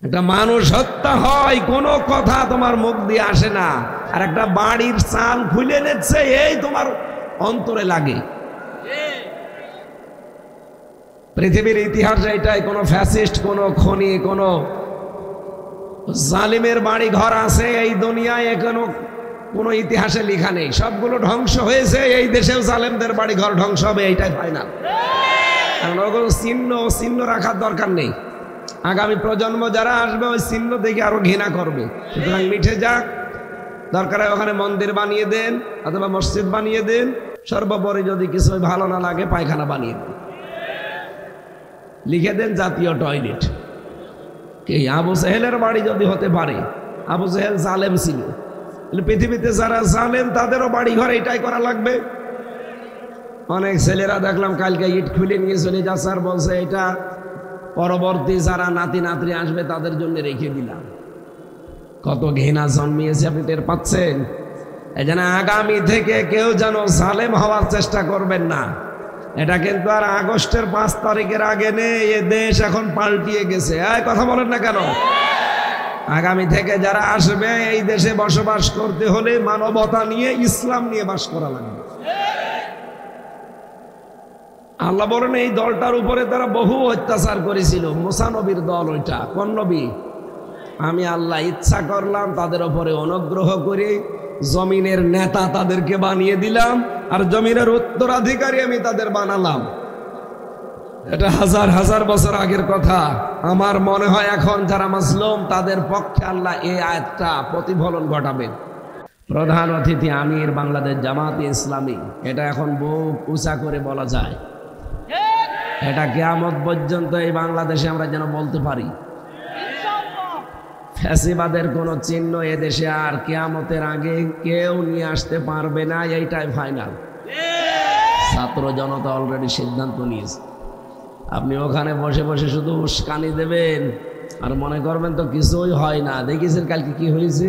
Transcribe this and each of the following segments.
একটা মানুষ হত্যা হয় কোনো কথা তোমার মুখ দিয়ে আসে না, আর একটা বাড়ির চাল খুলে নিচ্ছে এই তোমার অন্তরে লাগে। পৃথিবীর ইতিহাসে এটাই, কোনো ফ্যাসিস্ট, কোনো খনি, কোনো জালিমের বাড়ি ঘর আছে এই দুনিয়ায় এখনো কোনো ইতিহাসে লেখা নেই। সবগুলো ধ্বংস হয়েছে, এই দেশেও জালেমদের বাড়ি ঘর ধ্বংস হবে, এইটাই ফাইনাল। কারণ ওগুলো চিহ্ন রাখার দরকার নেই। আগামী প্রজন্ম যারা আসবে ওই চিহ্ন দেখে আরো ঘৃণা করবে। সুতরাং মিঠে যাক, দরকার হয় ওখানে মন্দির বানিয়ে দেন অথবা মসজিদ বানিয়ে দেন, সর্বোপরি যদি কিছু ভালো না লাগে পায়খানা বানিয়ে দেন, লিখে দেন জাতীয় টয়লেট। কে আবু সেহেলের বাড়ি যদি হতে পারে, আবু সেহেল জালেম ছিল, পৃথিবীতে যারা জালেম তাদেরও বাড়ি ঘর এটাই করা লাগবে। অনেক ছেলেরা দেখলাম কালকে ইট খুলে নিয়ে চলে যাচ্ছে আর বলছে এটা পরবর্তী যারা নাতি নাতনি আসবে তাদের জন্য রেখে দিলাম। কত ঘৃণা জন্মিয়েছে আপনি টের পাচ্ছেন? এই জন্য আগামী থেকে কেউ যেন জালেম হওয়ার চেষ্টা করবেন না। এটা কিন্তু আর আগস্টের 5 তারিখের আগে নেই, এ দেশ এখন পাল্টিয়ে গেছে। কথা বলেন না কেন? আগামী থেকে যারা আসবে এই দেশে বসবাস করতে হলে মানবতা নিয়ে, ইসলাম নিয়ে বাস করা লাগবে। আল্লাহ বলেন এই দলটার উপরে তারা বহু অত্যাচার করেছিল। মুসা নবীর দল ওইটা। কোন নবী? আমি আল্লাহ ইচ্ছা করলাম তাদের উপরে অনুগ্রহ করে জমিনের নেতা তাদেরকে বানিয়ে দিলাম, আর জমিনের উত্তরাধিকারী আমি তাদের বানালাম। এটা হাজার হাজার বছর আগের কথা। আমার মনে হয় এখন যারা মাসলুম তাদের পক্ষে আল্লাহ এই আয়াতটা প্রতিফলন ঘটাবেন। প্রধান অতিথি আমির বাংলাদেশ জামাতে ইসলামী, এটা এখন বুক উঁচা করে বলা যায়। এটা কিয়ামত পর্যন্ত এই বাংলাদেশে আমরা যেন বলতে পারি ফ্যাসিবাদের কোন চিহ্ন এদেশে আর কিয়ামতের আগে কেউ নিয়ে আসতে পারবে না, এইটাই ফাইনাল। ছাত্র জনতা অলরেডি সিদ্ধান্ত নিয়েছে। আপনি ওখানে বসে বসে শুধু উস্কানি দেবেন আর মনে করবেন তো কিছুই হয় না। দেখেছেন কালকে কি হয়েছে?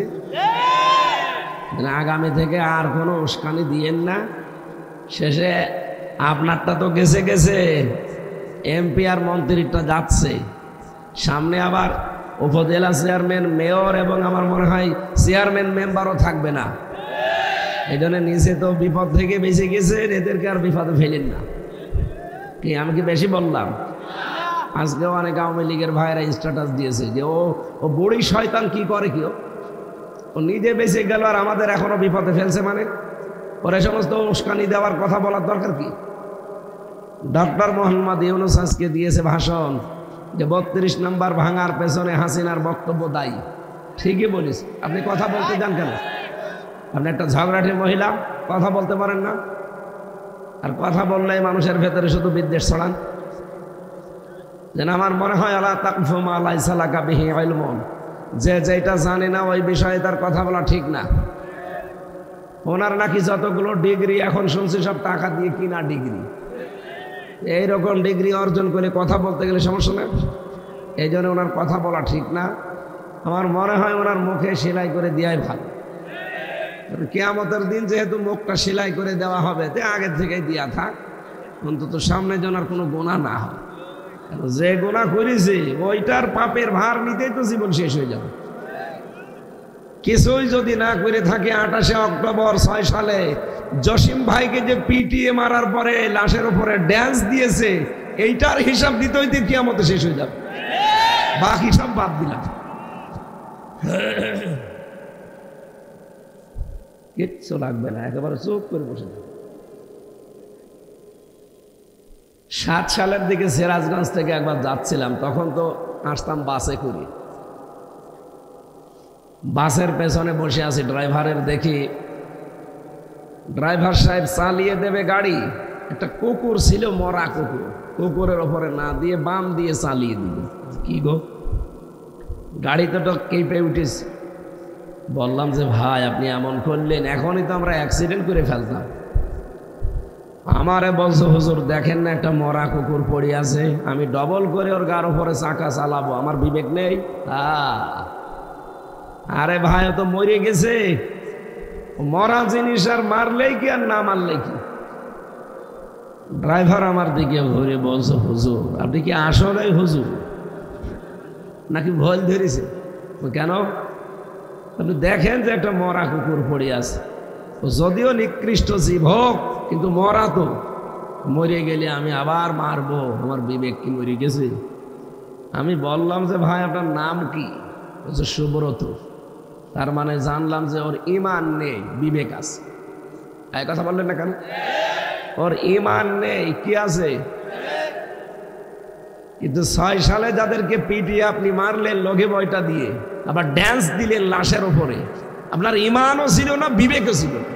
আগামী থেকে আর কোনো উস্কানি দিয়েন না। শেষে আপনারটা তো গেছে গেছে, এমপি আর মন্ত্রীটা যাচ্ছে, সামনে আবার উপজেলা চেয়ারম্যান, মেয়র এবং আমার মনে হয় চেয়ারম্যান মেম্বারও থাকবে না। এই জন্য নিচে তো বিপদ থেকে বেঁচে গেছে, এদেরকে আর বিপদে ফেলেন না। কি আমি কি বেশি বললাম? আজকেও অনেক আওয়ামী লীগের ভাইরা স্ট্যাটাস দিয়েছে যে ও বুড়ি শয়তান কি করে, কি ও নিজে বেঁচে গেল আর আমাদের এখনো বিপদে ফেলছে। মানে ওরা সমস্ত উস্কানি দেওয়ার কথা বলার দরকার কি? ডক্টর মোহাম্মদ ইউনূস আজকে দিয়েছে ভাষণ যে 32 নম্বর ভাঙার পেছনে হাসিনার বক্তব্য দায়ী। ঠিকই বলিস। আপনি কথা বলতে যান কেন? আপনি একটা ঝগড়াটে মহিলা, কথা বলতে পারেন না? আর কথা বললেই মানুষের ভেতরে শুধু বিদ্বেষ ছড়ান। যেন আমার মনে হয় আলা তাকফু মা লাইসা লাকা বিহি ইলমুন, যে যেটা জানে না ওই বিষয়ে তার কথা বলা ঠিক না। ওনার নাকি যতগুলো ডিগ্রি এখন শুনছি সব টাকা দিয়ে কিনা ডিগ্রি। এইরকম ডিগ্রি অর্জন করে কথা বলতে গেলে সমস্যা নেই। এই জন্য ওনার কথা বলা ঠিক না। আমার মনে হয় ওনার মুখে সেলাই করে দেওয়াই ভালো। কিয়ামতের দিন যেহেতু মুখটা সেলাই করে দেওয়া হবে, তে আগের থেকেই দিয়া থাক, অন্তত সামনে যেন আর কোনো গুনাহ না হয়। যে গুনাহ করেছে ওইটার পাপের ভার নিতেই তো জীবন শেষ হয়ে যাবে। কিছুই যদি না করে থাকে, 28 অক্টোবর 6 সালে জসিম ভাইকে যে পিটিয়ে মারার পরে লাশের উপরে ড্যান্স দিয়েছে, এইটার হিসাব দিতে হইতে কিয়ামতে শেষ হয়ে যাবে। বাকি সব বাদ দিলাম, কিচ্ছু লাগবে না, একেবারে চুপ করে বসে যাবে। 7 সালের দিকে সিরাজগঞ্জ থেকে একবার যাচ্ছিলাম, তখন তো আসতাম বাসে করে। বাসের পেছনে বসে আছি, ড্রাইভারের দেখি ড্রাইভার সাহেব চালিয়ে দেবে গাড়ি, একটা কুকুর ছিল, মরা কুকুর, কুকুরের ওপরে না দিয়ে বাম দিয়ে চালিয়ে দিল। কি গো, গাড়িতে তো কেঁপে উঠেছে। বললাম যে ভাই আপনি এমন করলেন, এখনই তো আমরা অ্যাক্সিডেন্ট করে ফেলতাম। আমারে বলছে হুজুর দেখেন না একটা মরা কুকুর পড়ে আছে, আমি ডবল করে ওর গার উপরে চাকা চালাবো, আমার বিবেক নেই? আরে ভাই ও তো মরে গেছে, মরা জিনিস আর মারলেই কি আর না মারলেই কি? ড্রাইভার আমার দিকে ঘুরে বলছে হুজুর আপনি কি আসলে হুজুর? নাকি ভুল ধরেছে? কেন? আপনি দেখেন যে একটা মরা কুকুর পড়ে আছে, যদিও নিকৃষ্ট জীব হোক কিন্তু মরা তো, মরে গেলে আমি আবার মারবো, আমার বিবেক কি মরে গেছে? আমি বললাম যে ভাই আপনার নাম কি? বলছে সুব্রত। তার মানে জানলাম যে ওর ঈমান নেই, বিবেক আছে। এই কথা বললেন না কেন? ওর ঈমান নেই, কি আছে? কিন্তু 6 সালে যাদেরকে পিটিয়ে আপনি মারলেন লঘে বয়টা দিয়ে, আবার ড্যান্স দিলেন লাশের উপরে, আপনার ঈমানও ছিল না, বিবেকও ছিল না।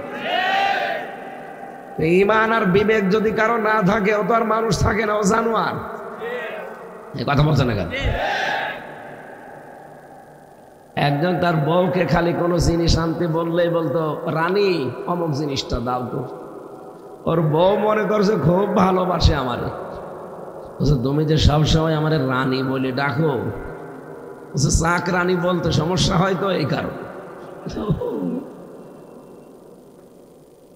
ঈমান আর বিবেক যদি কারো না থাকে, ও তো আর মানুষ থাকে না, ও জানোয়ার। এই কথা বলছে না কেন? একজন তার বউকে খালি কোনো জিনিস আনতে বললেই বলতো, রানী অমুক জিনিসটা দাও তো। ওর বউ মনে করছে খুব ভালোবাসে আমারে। বলছে তুমি যে সবসময় আমার রানী বলে ডাকো। বলছে চাক রানী বলতে সমস্যা হয় তো এই কারণে।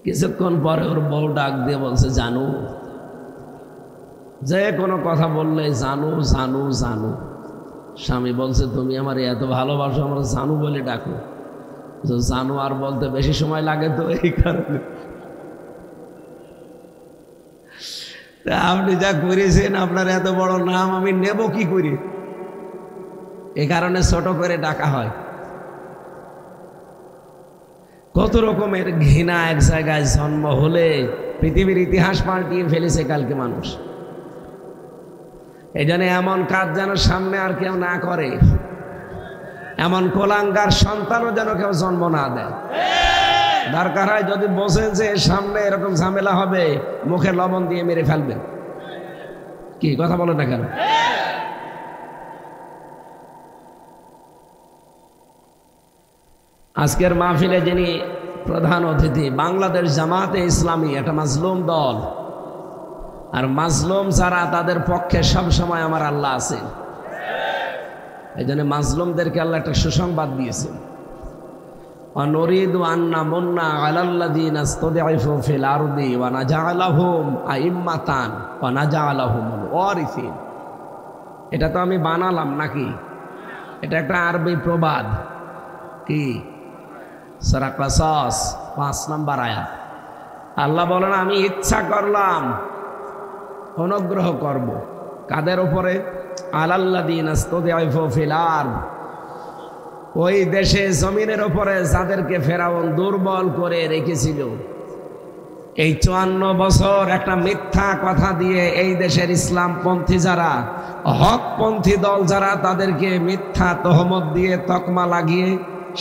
কিছুক্ষণ পরে ওর বউ ডাক দিয়ে বলছে জানু। যে কোনো কথা বললে জানু জানু জানু। স্বামী বলছে তুমি আমার এত ভালোবাসো, আমার জানু বলে ডাকো। জানু আর বলতে বেশি সময় লাগে তো এই কারণে। আপনি যা করেছেন, আপনার এত বড় নাম আমি নেব কি করে? এই কারণে ছোট করে ডাকা হয়। কত রকমের ঘৃণা এক জায়গায় জন্ম হলে পৃথিবীর ইতিহাস পাল্টিয়ে ফেলেছে কালকে মানুষ। এই জন্য এমন কাজ যেন সামনে আর কেউ না করে, এমন কোলাঙ্গার সন্তানও যেন কেউ জন্ম না দেয়। দরকার হয় যদি বোঝেন যে সামনে এরকম ঝামেলা হবে, মুখে লবণ দিয়ে মেরে ফেলবেন। কি কথা বলেন না কেন? আজকের মাহফিলে যিনি প্রধান অতিথি, বাংলাদেশ জামাতে ইসলামী, একটা মাজলুম দল। আর মাজলুম যারা, তাদের পক্ষে সব সময় আমার আল্লাহ আছেন। এই জন্য মাজলুমদেরকে আল্লাহ একটা সুসংবাদ দিয়েছেন, ونريد أن نمن على الذين استضعفوا في الأرض ونجعلهم أئمة ونجعلهم الوارثين। এটা তো আমি বানালাম নাকি? এটা একটা আরবি প্রবাদ। কি? সূরা কাসাস 5 নম্বর আয়াত। আল্লাহ বলেন আমি ইচ্ছা করলাম অনুগ্রহ করব কাদের উপরে? আলাল্লাযিনা ইসতাদঈফু ফিল আরদ, ওই দেশে জমিনের উপরে যাদেরকে ফেরাউন দুর্বল করে রেখেছিল। এই 54 বছর একটা মিথ্যা কথা দিয়ে এই দেশের ইসলামপন্থী যারা, হকপন্থী দল যারা, তাদেরকে মিথ্যা তহমত দিয়ে তকমা লাগিয়ে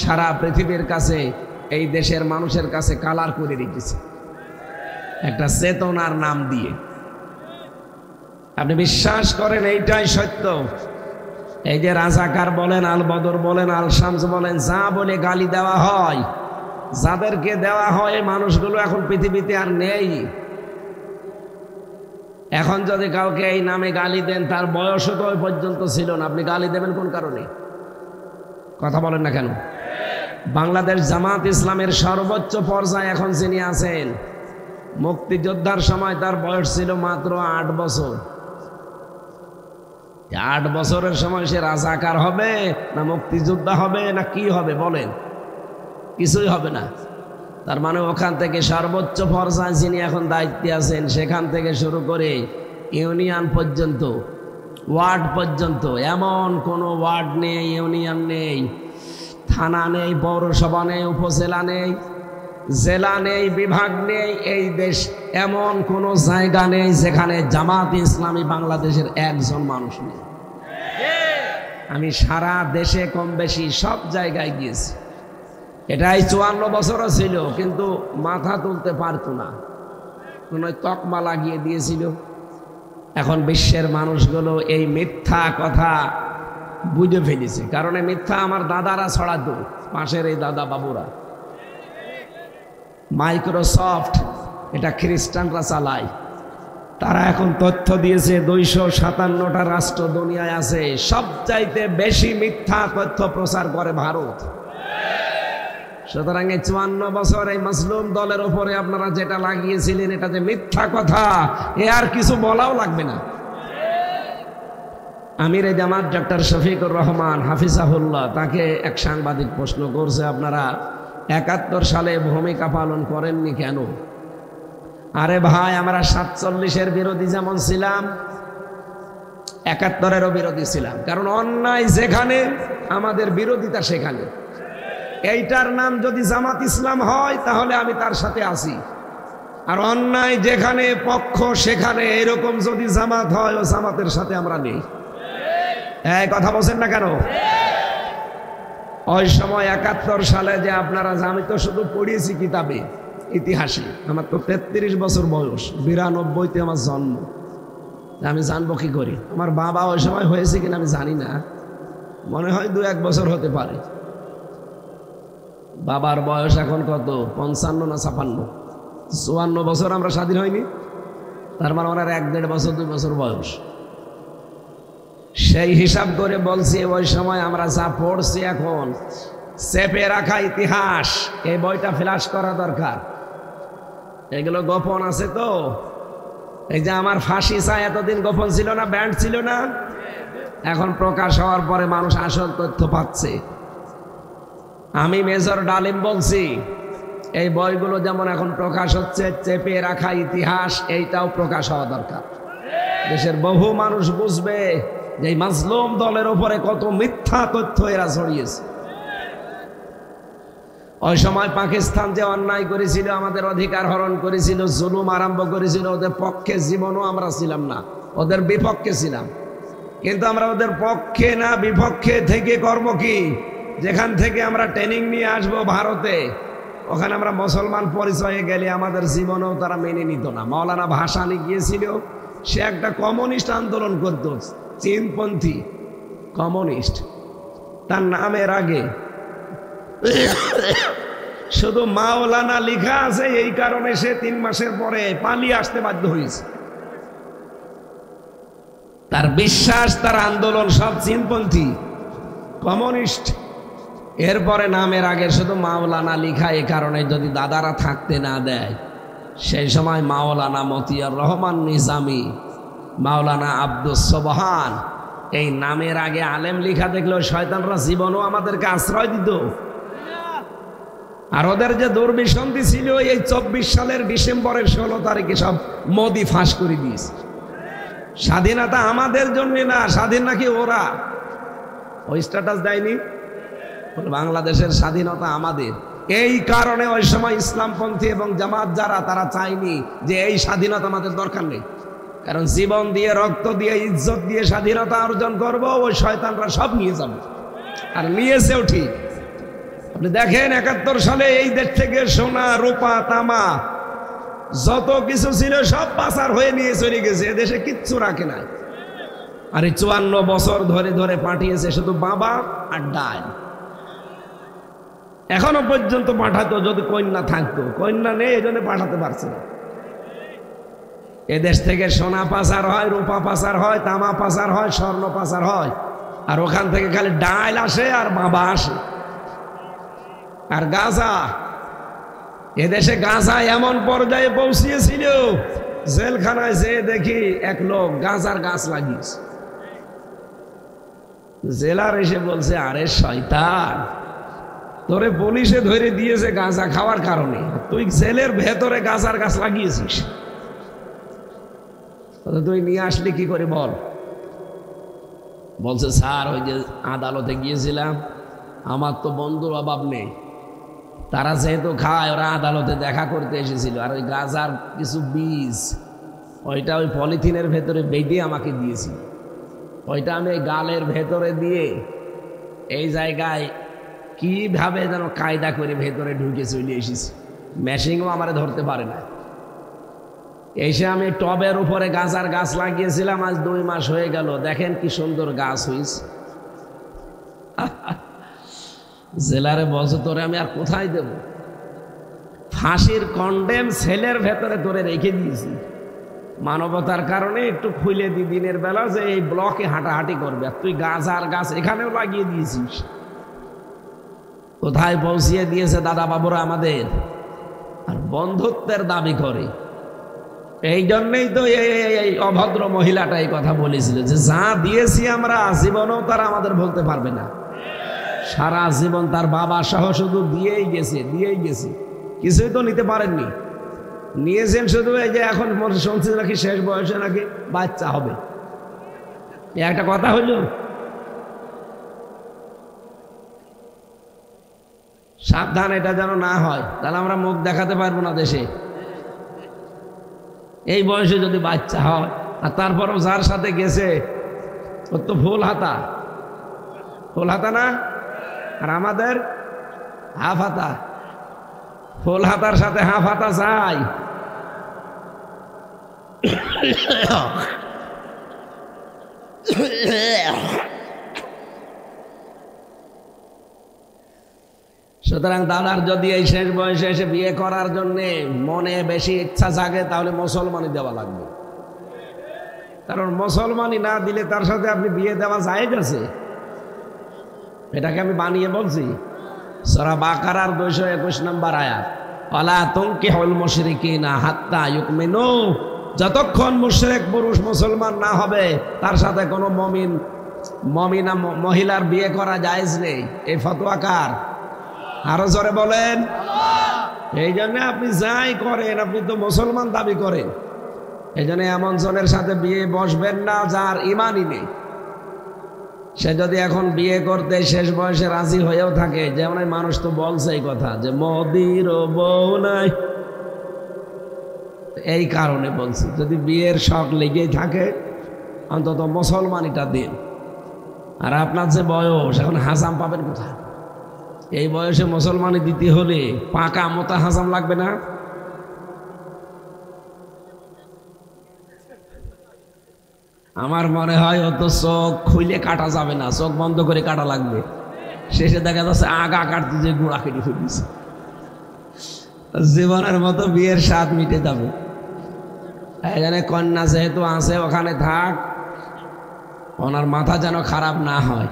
সারা পৃথিবীর কাছে, এই দেশের মানুষের কাছে কালার করে রেখেছে একটা চেতনার নাম দিয়ে। আপনি বিশ্বাস করেন এইটাই সত্য? এই যে রাজাকার বলেন, আল বদর বলেন, আল শামস বলেন, যা বলে গালি দেওয়া হয়, যাদেরকে দেওয়া হয়, মানুষগুলো এখন পৃথিবীতে আর নেই। এখন যদি কাউকে এই নামে গালি দেন, তার বয়সও তো ওই পর্যন্ত ছিল না, আপনি গালি দেবেন কোন কারণে? কথা বলেন না কেন? বাংলাদেশ জামাত ইসলামের সর্বোচ্চ পর্যায়ে এখন যিনি আছেন, মুক্তিযোদ্ধার সময় তার বয়স ছিল মাত্র 8 বছর। 8 বছরের সময় সে রাজাকার হবে না মুক্তিযোদ্ধা হবে না কি হবে বলেন? কিছুই হবে না। তার মানে ওখান থেকে সর্বোচ্চ পর্যায়ে যিনি এখন দায়িত্বে আছেন, সেখান থেকে শুরু করে ইউনিয়ন পর্যন্ত, ওয়ার্ড পর্যন্ত, এমন কোনো ওয়ার্ড নেই, ইউনিয়ন নেই, থানা নেই, পৌরসভা নেই, উপজেলা নেই, জেলা নেই, বিভাগ নেই, এই দেশ এমন কোনো জায়গা নেই যেখানে জামাত ইসলামী বাংলাদেশের একজন মানুষ নেই। আমি সারা দেশে কম বেশি সব জায়গায় গিয়েছি। এটাই 54 বছরও ছিল, কিন্তু মাথা তুলতে পারতো না, কোনো তকমা লাগিয়ে দিয়েছিল। এখন বিশ্বের মানুষগুলো এই মিথ্যা কথা বুঝে ফেলেছে, কারণ এই মিথ্যা আমার দাদারা ছড়াতো, পাশের এই দাদা বাবুরা। মাইক্রোসফট এটা খ্রিস্টানরা চালায়, তারা এখন তথ্য দিয়েছে 257টা রাষ্ট্র দুনিয়ায় আছে, সবচাইতে বেশি মিথ্যা তথ্য প্রচার করে ভারত। সুতরাং এই 54 বছর এই মাজলুম দলের উপরে আপনারা যেটা লাগিয়েছিলেন, এটা যে মিথ্যা কথা, এ আর কিছু বলাও লাগবে না। আমির জামাত ডক্টর শফিকুর রহমান হাফিজাহুল্লাহ, তাকে এক সাংবাদিক প্রশ্ন করছে, আপনারা ৭১ সালে ভূমিকা পালন করেননি কেন? আরে ভাই, আমরা ৪৭-এর বিরোধী যেমন ছিলাম, ৭১-এরও বিরোধী ছিলাম, কারণ অন্যায় যেখানে আমাদের বিরোধিতা সেখানে। এইটার নাম যদি জামাত ইসলাম হয় তাহলে আমি তার সাথে আছি, আর অন্যায় যেখানে পক্ষ সেখানে এরকম যদি জামাত হয়, ও জামাতের সাথে আমরা নেই। এই কথা বলছেন না কেন? ওই সময় ৭১ সালে যে আপনারা, আমি তো শুধু পড়িয়েছি কিতাবে, ইতিহাসে, আমার তো ৩৩ বছর বয়স, ৯২-তে আমার জন্ম, আমি জানবো কি করি? আমার বাবা ওই সময় হয়েছে কিনা আমি জানি না, মনে হয় ২-১ বছর হতে পারে। বাবার বয়স এখন কত, ৫৫ না ৫৬? ৫৪ বছর আমরা স্বাধীন হয়নি, তার মানে ওনার ১-১.৫ বছর ২ বছর বয়স। সেই হিসাব করে বলছি, ওই সময় আমরা যা পড়ছি এখন চেপে রাখা ইতিহাস, এই বইটা ফ্ল্যাশ করা দরকার। এগুলো গোপন আছে তো। এই যে আমার ফাঁসি চাই এতদিন গোপন ছিল না, ব্যান্ড ছিল না, এখন প্রকাশ হওয়ার পরে মানুষ আসল তথ্য পাচ্ছে। আমি মেজর ডালিম বলছি, এই বইগুলো যেমন এখন প্রকাশ হচ্ছে, চেপে রাখা ইতিহাস, এইটাও প্রকাশ হওয়া দরকার। দেশের বহু মানুষ বুঝবে যে এই মাজলুম দলের উপরে কত মিথ্যা তথ্য এরা ছড়িয়েছে। ওই সময় পাকিস্তান যে অন্যায় করেছিল, আমাদের অধিকার হরণ করেছিল, জুলুম আরম্ভ করেছিল, ওদের পক্ষে জীবনও আমরা ছিলাম না, ওদের বিপক্ষে ছিলাম। কিন্তু আমরা ওদের পক্ষে না বিপক্ষে থেকে করব কি? যেখান থেকে আমরা ট্রেনিং নিয়ে আসবো ভারতে, ওখানে আমরা মুসলমান পরিচয়ে গেলে আমাদের জীবনেও তারা মেনে নিত না। মাওলানা ভাসানী গিয়েছিল, সে একটা কমিউনিস্ট আন্দোলন করত, চীনপন্থী কমিউনিস্ট। তার নামের আগে শুধু মাওলানা লেখা আছে, এই কারণে সে ৩ মাসের পরে পালিয়ে আসতে বাধ্য হয়েছে। তার বিশ্বাস, তার আন্দোলন সব চীনপন্থী কমিউনিস্ট। এরপরে নামের আগে শুধু মাওলানা লেখা, এই কারণে যদি দাদারা থাকতে না দেয়, সেই সময় মাওলানা মতিয়ার রহমান নিজামী, মাওলানা আব্দুস সোবহান, এই নামের আগে আলেম লেখা দেখলেও শয়তানরা জীবনও আমাদেরকে আশ্রয় দিত। আর ওদের যে দুর্বিসন্ধি ছিল, এই ২৪ সালের ডিসেম্বরের ১৬ তারিখে সব মোদি ফাঁস করে দিয়েছে। স্বাধীনতা আমাদের জন্য না, স্বাধীন নাকি ওরা। ওই স্ট্যাটাস দেয়নি, বাংলাদেশের স্বাধীনতা আমাদের। এই কারণে ওই সময় ইসলামপন্থী এবং জামাত যারা, তারা চায়নি যে এই স্বাধীনতা আমাদের দরকার নেই, কারণ জীবন দিয়ে, রক্ত দিয়ে, ইজ্জত দিয়ে স্বাধীনতা অর্জন করব, ওই শয়তানরা সব নিয়ে যাবে। আর নিয়েছেও ঠিক। আপনি দেখেন ৭১ সালে এই দেশ থেকে সোনা, রূপা, তামা যত কিছু ছিল সব পাচার হয়ে নিয়ে চলে গেছে, এদেশে কিচ্ছু রাখে নাই। আর এই ৫৪ বছর ধরে ধরে পাঠিয়েছে শুধু বাবা আর ডাল। এখনো পর্যন্ত পাঠাতো, যদি কন্যা থাকতো, কন্যা নেই, এই জন্য পাঠাতে পারছে না। এদেশ থেকে সোনা পাচার হয়, রূপা পাচার হয়, তামা পাচার হয়, স্বর্ণ পাচার হয়, আর ওখান থেকে খালি ডাল আসে আর বাবা আসে। আর গাঁজা, এদেশে গাঁজা এমন পর্যায়ে পৌঁছিয়েছিল, জেলখানায় যে দেখি এক লোক গাঁজার গাছ লাগিয়েছে। জেলার এসে বলছে, আরে শয়তান, তোরে পুলিশে ধরে দিয়েছে গাঁজা খাওয়ার কারণে, তুই জেলের ভেতরে গাঁজার গাছ লাগিয়েছিস, তুই নিয়ে আসলি কি করে বল? বলছে, স্যার ওই যে আদালতে গিয়েছিলাম, আমার তো বন্ধুর অভাব নেই, তারা যেহেতু খায়, ওরা আদালতে দেখা করতে এসেছিল, আর ওই গাঁজার কিছু বীজ ওইটা ওই পলিথিনের ভেতরে বেঁধে আমাকে দিয়েছিল, ওইটা আমি ওই গালের ভেতরে দিয়ে এই জায়গায় কিভাবে যেন কায়দা করে ভেতরে ঢুকে চলে এসেছি, মেশিনও আমারে ধরতে পারে না। এসে আমি টবের উপরে গাঁজার গাছ লাগিয়েছিলাম, আজ ২ মাস হয়ে গেল, দেখেন কি সুন্দর গাছ হয়েছে। জেলারে বলছে, তোরে আমি আর কোথায় দেব? ফাঁসির কন্ডেম সেলের ভেতরে তোরে রেখে দিয়েছি, মানবতার কারণে একটু খুলে দি দিনের বেলা, যে এই ব্লকে হাঁটাহাঁটি করবে, আর তুই গাঁজার গাছ এখানেও লাগিয়ে দিয়েছিস। কোথায় পৌঁছিয়ে দিয়েছে দাদা বাবুরা আমাদের, আর বন্ধুত্বের দাবি করে। এই জন্যই তো এই অভদ্র মহিলাটা এই কথা বলেছিল যে যা দিয়েছি আমরা জীবনেও তারা আমাদের বলতে পারবে না। সারা জীবন তার বাবা সহ শুধু দিয়েই গেছে, কিছুই তো নিতে পারেননি। নিয়েছেন শুধু এই যে এখন শুনছি নাকি শেষ বয়সে নাকি বাচ্চা হবে, একটা কথা হইল। সাবধান, এটা যেন না হয়, তাহলে আমরা মুখ দেখাতে পারবো না দেশে। এই বয়সে যদি বাচ্চা হয়, আর তারপরও যার সাথে গেছে ওর তো ফুল হাতা না, আর আমাদের হাফ হাতা। ফুল হাতার সাথে হাফ হাতা চাই। সুতরাং দাদার যদি এই শেষ বয়সে এসে বিয়ে করার জন্য মনে বেশি ইচ্ছা জাগে, তাহলে মুসলমানই দেওয়া লাগবে। কারণ মুসলমানই না দিলে তার সাথে আপনি বিয়ে দেওয়া যায় গেছে, এটাকে আমি বানিয়ে বলছি। সূরা বাকারার 221 নম্বর আয়াত, ওয়ালা তুনকিহুল মুশরিকিনা হাত্তা ইউমিনু, যতক্ষণ মুশরিক পুরুষ মুসলমান না হবে তার সাথে কোনো মমিনা মহিলার বিয়ে করা জায়েজ নেই। এই ফতোয়া কার? আরো জোরে বলেন। এই জন্য আপনি যাই করেন, আপনি তো মুসলমান দাবি করেন। এই জন্য এমন জনের সাথে বিয়ে বসবেন না যার ইমানই নেই। সে যদি এখন বিয়ে করতে শেষ বয়সে রাজি হয়েও থাকে, যেমন মানুষ তো বলছে এই কথা যে মোদির বউ নাই, এই কারণে বলছি যদি বিয়ের শখ লেগেই থাকে অন্তত মুসলমানিটা দিন। আর আপনার যে বয়স, এখন হাসাম পাবেন কোথায়? এই বয়সে মুসলমানি দিতে হলে পাকা মোটা হাসাম লাগবে না? আমার মনে হয় অত চোখ খুলে কাটা যাবে না, চোখ বন্ধ করে কাটা লাগবে। শেষে দেখা যাচ্ছে আগা কাটতে যে গুঁড়া কেটে ফেলিস। জীবনের মতো বিয়ের স্বাদ মিটে যাবে। এখানে কন্যা যেহেতু আছে ওখানে থাক, ওনার মাথা যেন খারাপ না হয়,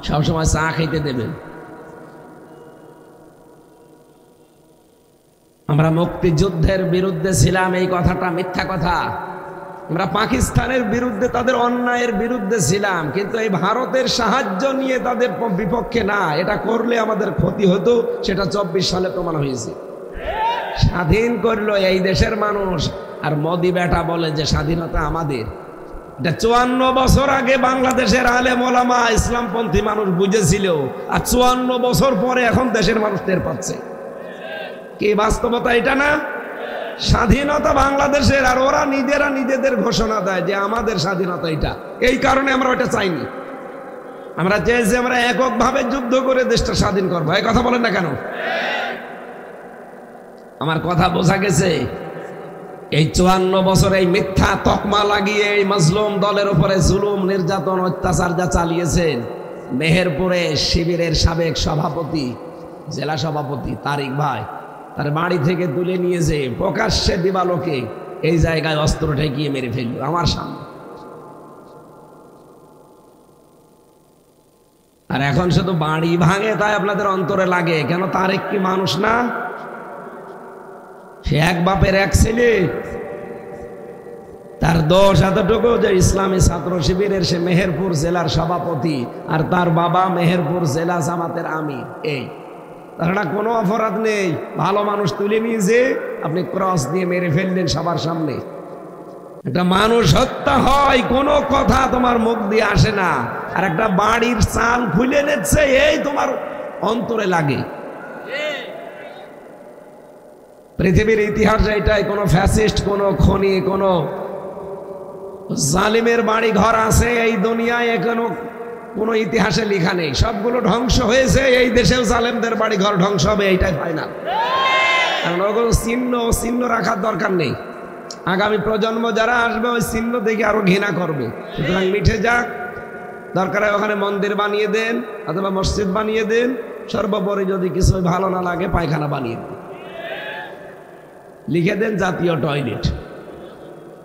সবসময় চা খেতে দেবেন। আমরা মুক্তিযুদ্ধের বিরুদ্ধে ছিলাম, এই কথাটা মিথ্যা কথা। আমরা পাকিস্তানের বিরুদ্ধে, তাদের অন্যায়ের বিরুদ্ধে ছিলাম, কিন্তু এই ভারতের সাহায্য নিয়ে তাদের বিপক্ষে না। এটা করলে আমাদের ক্ষতি হতো, সেটা 24 সালে প্রমাণ হয়েছে। স্বাধীন করলো এই দেশের মানুষ, আর মোদি বেটা বলে যে স্বাধীনতা আমাদের। এটা 54 বছর আগে বাংলাদেশের আলেম ওলামা ইসলামপন্থী মানুষ বুঝেছিল, আর 54 বছর পরে এখন দেশের মানুষ টের পাচ্ছে। কি বাস্তবতা এটা না? স্বাধীনতা বাংলাদেশের, আর ওরা নিজেরা নিজেদের ঘোষণা দেয় যে আমাদের স্বাধীনতা এটা। এই কারণে আমরা ওটা চাইনি। আমরা চেয়েছি আমরা এককভাবে যুদ্ধ করে দেশটা স্বাধীন করবো। এই কথা বলেন না কেন? আমার কথা বোঝা গেছে? এই 54 বছর এই মিথ্যা তকমা লাগিয়ে এই মাজলুম দলের উপরে জুলুম, নির্যাতন, অত্যাচার যা চালিয়েছেন, মেহেরপুরে শিবিরের সাবেক সভাপতি, জেলা সভাপতি তারিক ভাই, তার বাড়ি থেকে তুলে নিয়ে যে প্রকাশ্যে দিবালোকে এই জায়গায় অস্ত্র ঠেকিয়ে মেরে ফেলল আমার সামনে। আর এখন শুধু বাড়ি ভাঙে তাই আপনাদের অন্তরে লাগে কেন? তারেক কি মানুষ না? সে এক বাপের এক ছেলে। তার দোষ এতটুকু যে ইসলামী ছাত্র শিবিরের সে মেহেরপুর জেলার সভাপতি, আর তার বাবা মেহেরপুর জেলা জামাতের আমির। এই তাছাড়া কোনো অপরাধ নেই। ভালো মানুষ তুলে নিয়েছে, আপনি ক্রস দিয়ে মেরে ফেললেন সবার সামনে। একটা মানুষ হত্যা হয়, কোনো কথা তোমার মুখ দিয়ে আসে না, আর একটা বাড়ির চাল খুলে নিচ্ছে, এই তোমার অন্তরে লাগে। পৃথিবীর ইতিহাসে এটাই, কোনো ফ্যাসিস্ট, কোনো খনি, কোনো জালিমের বাড়ি ঘর আছে এই দুনিয়ায় এখনো কোনো ইতিহাসে লেখা নেই। সবগুলো ধ্বংস হয়েছে। এই দেশেও জালেমদের বাড়ি ঘর ধ্বংস হবে, এইটাই ফাইনাল। কারণ ওগুলো চিহ্ন রাখার দরকার নেই। আগামী প্রজন্ম যারা আসবে ওই চিহ্ন দেখে আরো ঘৃণা করবে। সুতরাং মিঠে যাক, দরকার হয় ওখানে মন্দির বানিয়ে দেন অথবা মসজিদ বানিয়ে দেন, সর্বোপরি যদি কিছু ভালো না লাগে পায়খানা বানিয়ে দেন, লিখে দেন জাতীয় টয়লেট।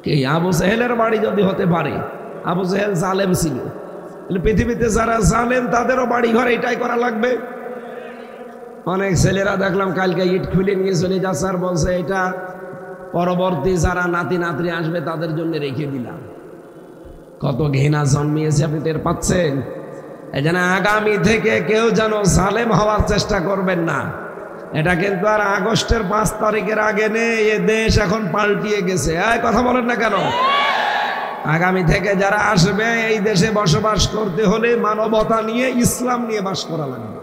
কি আবু জেহেলের বাড়ি যদি হতে পারে, আবু জেহেল জালেম ছিল, পৃথিবীতে যারা জালেম তাদেরও বাড়ি ঘর এটাই করা লাগবে। অনেক ছেলেরা দেখলাম কালকে ইট খুলে নিয়ে চলে যাচ্ছে আর বলছে এটা পরবর্তী যারা নাতি নাতনি আসবে তাদের জন্য রেখে দিলাম। কত ঘৃণা জন্মিয়েছে আপনি টের পাচ্ছেন? এই জন্য আগামী থেকে কেউ যেন জালেম হওয়ার চেষ্টা করবেন না। এটা কিন্তু আর আগস্টের 5 তারিখের আগে নেই, এ দেশ এখন পাল্টিয়ে গেছে। কথা বলেন না কেন? আগামী থেকে যারা আসবে এই দেশে বসবাস করতে হলে মানবতা নিয়ে, ইসলাম নিয়ে বাস করা লাগবে।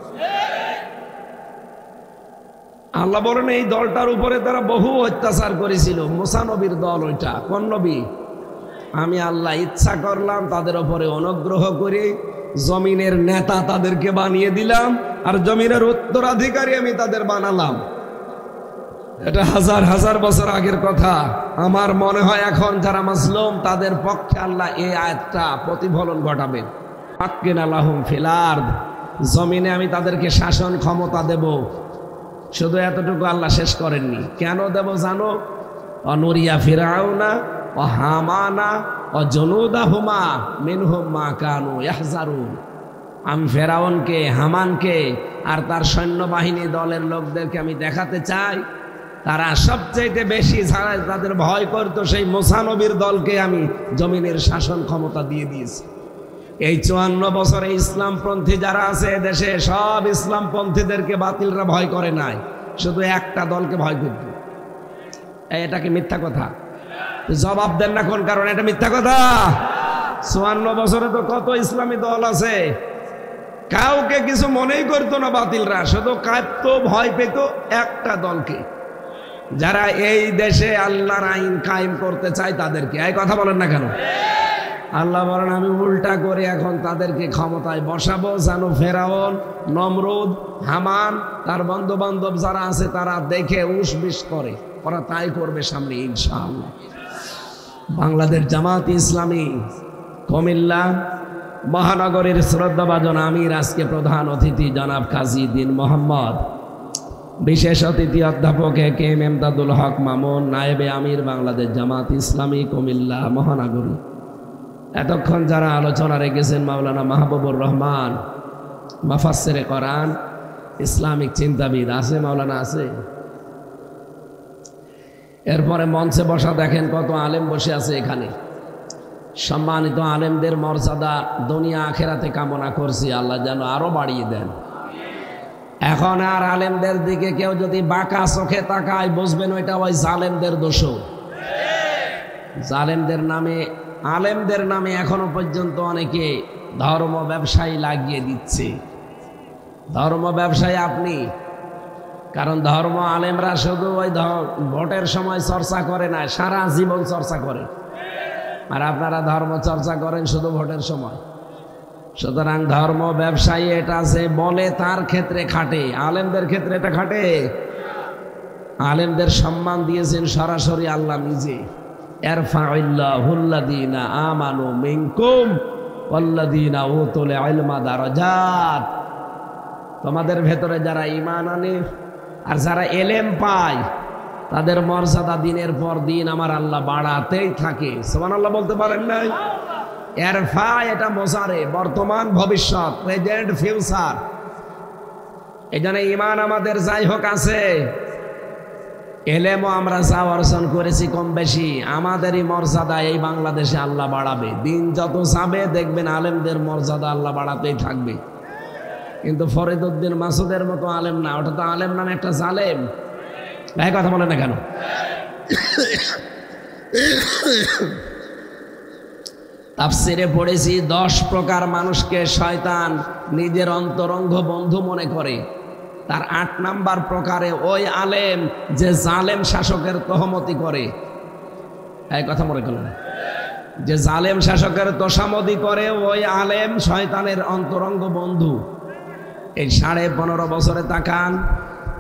আল্লাহ বলেন এই দলটার উপরে তারা বহু অত্যাচার করেছিল। মুসা নবীর দল ওইটা। কোন নবী? আমি আল্লাহ ইচ্ছা করলাম তাদের উপরে অনুগ্রহ করে জমিনের নেতা তাদেরকে বানিয়ে দিলাম, আর জমিনের উত্তরাধিকারী আমি তাদের বানালাম। এটা হাজার হাজার বছর আগের কথা। আমার মনে হয় এখন যারা মাসলুম তাদের পক্ষে আল্লাহ এই আয়াতটা প্রতিফলন ঘটাবেন। আক্কিন আলাহুম ফিল আরদ, জমিনে আমি তাদেরকে শাসন ক্ষমতা দেব। শুধু এতটুকু আল্লাহ শেষ করেননি। কেন দেব জানো? অনুরিয়া ফিরাউনা ও হামানা ও জুনুদাহুমা মিনহুম মা কানু ইয়াহজারুন। আমি ফেরাউনকে, হামানকে আর তার সৈন্যবাহিনী দলের লোকদেরকে আমি দেখাতে চাই তারা সবচেয়ে বেশি তাদের ভয় করতো সেই মুসা নবীর দলকে আমি জমিনের শাসন ক্ষমতা দিয়ে দিয়েছি। এই 54 বছরে ইসলামপন্থী যারা আছে দেশে, সব ইসলামপন্থীদেরকে বাতিলরা ভয় করে নাই, শুধু একটা দলকে ভয় করত। এটা কি মিথ্যা কথা? জবাব দেন না কোন কারণে এটা মিথ্যা কথা? 54 বছরে তো কত ইসলামী দল আছে, কাউকে কিছু মনেই করতো না বাতিলরা, শুধু কাঁপতো, ভয় পেত একটা দলকে, যারা এই দেশে আল্লাহর আইন কায়েম করতে চায় তাদেরকে। এই কথা বলেন না কেন? আল্লাহ বলেন আমি উল্টা করে এখন তাদেরকে ক্ষমতায় বসাবো, যেন ফেরাউন, নমরুদ, হামান তার বন্ধু বান্ধব যারা আছে তারা দেখে উসবিস করে। ওরা তাই করবে সামনে ইনশাআল্লাহ। বাংলাদেশ জামাত ইসলামী কুমিল্লা মহানগরীর শ্রদ্ধাভাজন আমির, আজকে প্রধান অতিথি জনাব কাজী দ্বীন মোহাম্মদ, বিশেষ অতিথি অধ্যাপক একেএম এমদাদুল হক মামুন, নায়েবে আমির বাংলাদেশ জামাত ইসলামী কুমিল্লা মহানগরী। এতক্ষণ যারা আলোচনা রেখেছেন মাওলানা মাহবুবুর রহমান, মুফাসসিরে কোরআন, ইসলামিক চিন্তাবিদ আছে, মাওলানা আছে। এরপরে মঞ্চে বসা দেখেন কত আলেম বসে আছে এখানে। সম্মানিত আলেমদের মর্যাদা দুনিয়া আখেরাতে কামনা করছি আল্লাহ যেন আরো বাড়িয়ে দেন। এখন আর আলেমদের দিকে কেউ যদি বাঁকা চোখে তাকায় বুঝবেন ওইটা ওই জালেমদের দোষ। জালেমদের নামে, আলেমদের নামে এখনো পর্যন্ত অনেকে ধর্ম ব্যবসায়ী লাগিয়ে দিচ্ছে। ধর্ম ব্যবসায়ী আপনি, কারণ ধর্ম আলেমরা শুধু ওই ভোটের সময় চর্চা করে না, সারা জীবন চর্চা করে। আর আপনারা ধর্ম চর্চা করেন শুধু ভোটের সময়। সুতরাং ধর্ম ব্যবসায়ী এটা যে বলে তার ক্ষেত্রে খাটে, আলেমদের ক্ষেত্রে এটা খাটে। আলেমদের সম্মান দিয়েছেন সরাসরি আল্লাহ নিজে। ইরফাউল্লাহুল্লাযীনা আমানু মিনকুম ওয়াল্লাযীনা উতুল ইলমা দারাজাত। তোমাদের ভেতরে যারা ঈমান আনে আর যারা এলেম পায় তাদের মর্যাদা দিনের পর দিন আমার আল্লাহ বাড়াতেই থাকে। সুবহানাল্লাহ বলতে পারেন নাই? এরফা এটা মোজারে, বর্তমান ভবিষ্যৎ, প্রেজেন্ট ফিউচার। এই জন্য ঈমান আমাদের যাই হোক আছে, এলেমও আমরা যা অর্জন করেছি কম বেশি, আমাদেরই মর্যাদা এই বাংলাদেশে আল্লাহ বাড়াবে। দিন যত যাবে দেখবেন আলেমদের মর্যাদা আল্লাহ বাড়াতেই থাকবে। কিন্তু ফরিদউদ্দিন মাসুদের মতো আলেম না, ওটা তো আলেম নামে একটা জালেম। ভাই কথা বলে না কেন? তাফসিরে পড়েছি 10 প্রকার মানুষকে শয়তান নিজের অন্তরঙ্গ বন্ধু মনে করে। তার 8 নাম্বার প্রকারে ওই আলেম যে জালেম শাসকের তহমতি করে। এই কথা মনে করলেন? যে জালেম শাসকের তোষামতি করে ওই আলেম শয়তানের অন্তরঙ্গ বন্ধু। এই 15.5 বছরে তাকান,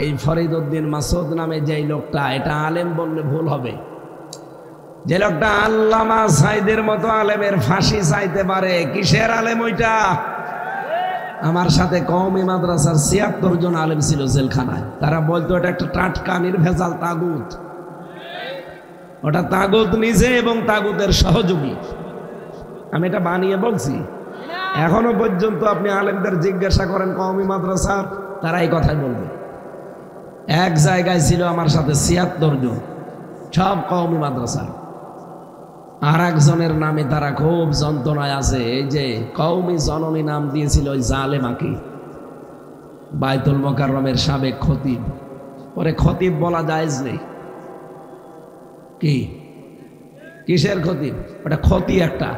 এই ফরিদউদ্দিন মাসুদ নামে যেই লোকটা, এটা আলেম বললে ভুল হবে। যে লোকটা আল্লামা সাইদের মতো আলেমের ফাঁসি চাইতে পারে, কিসের আলেম ওইটা? আমার সাথে কওমি মাদ্রাসার 76 জন আলেম ছিল জেলখানায়। তারা বলতো এটা একটা টাটকা নির্ভেজাল তাগুত। ওটা তাগুত নিজে এবং তাগুতের সহযোগী। আমি এটা বানিয়ে বলছি। এখনো পর্যন্ত আপনি আলেমদের জিজ্ঞাসা করেন কওমি মাদ্রাসার, তারা এই কথাই বলবে। এক জায়গায় ছিল আমার সাথে 76 জন, সব কওমি মাদ্রাসা। আর একজনের নামে তারা খুব যন্ত্রণায় আছে, এই যে কওমি জননী নাম দিয়েছিল ওই জালেমাকে, বাইতুল মোকাররমের সাবেক খতিব। ওরে খতিব বলা জায়েজ নেই। কি কিসের খতিব? ওটা ক্ষতি একটা।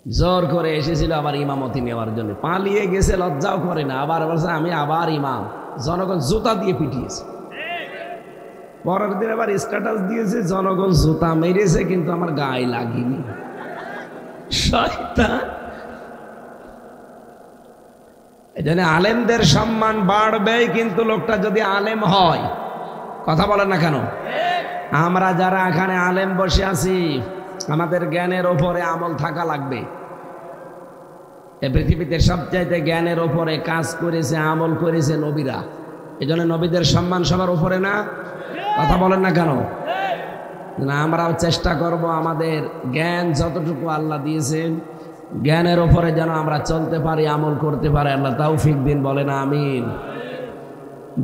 জোর করে এসেছিল আবার ইমামতি নেওয়ার জন্য, পালিয়ে গেছে, লজ্জাও করে না, আবার বলছে আমি আবার ইমাম। জনগণ জুতা দিয়ে পিটিয়েছে। পরের দিন আবার স্ট্যাটাস দিয়েছে জনগণ জুতা মেরেছে কিন্তু আমার গায়ে লাগেনি। শয়তান। এজন্য আলেমদের সম্মান বাড়বে, কিন্তু লোকটা যদি আলেম হয়। কথা বলেন না কেন? আমরা যারা এখানে আলেম বসে আছি, আমাদের জ্ঞানের ওপরে আমল থাকা লাগবে। এই পৃথিবীতে সবচাইতে জ্ঞানের ওপরে কাজ করেছে, আমল করেছে নবীরা। এজন্য নবীদের সম্মান সবার উপরে না? কথা বলেন না কেন? না, আমরাও চেষ্টা করব আমাদের জ্ঞান যতটুকু আল্লাহ দিয়েছেন জ্ঞানের ওপরে যেন আমরা চলতে পারি, আমল করতে পারি। আল্লাহ তৌফিক দিন, বলেন আমিন।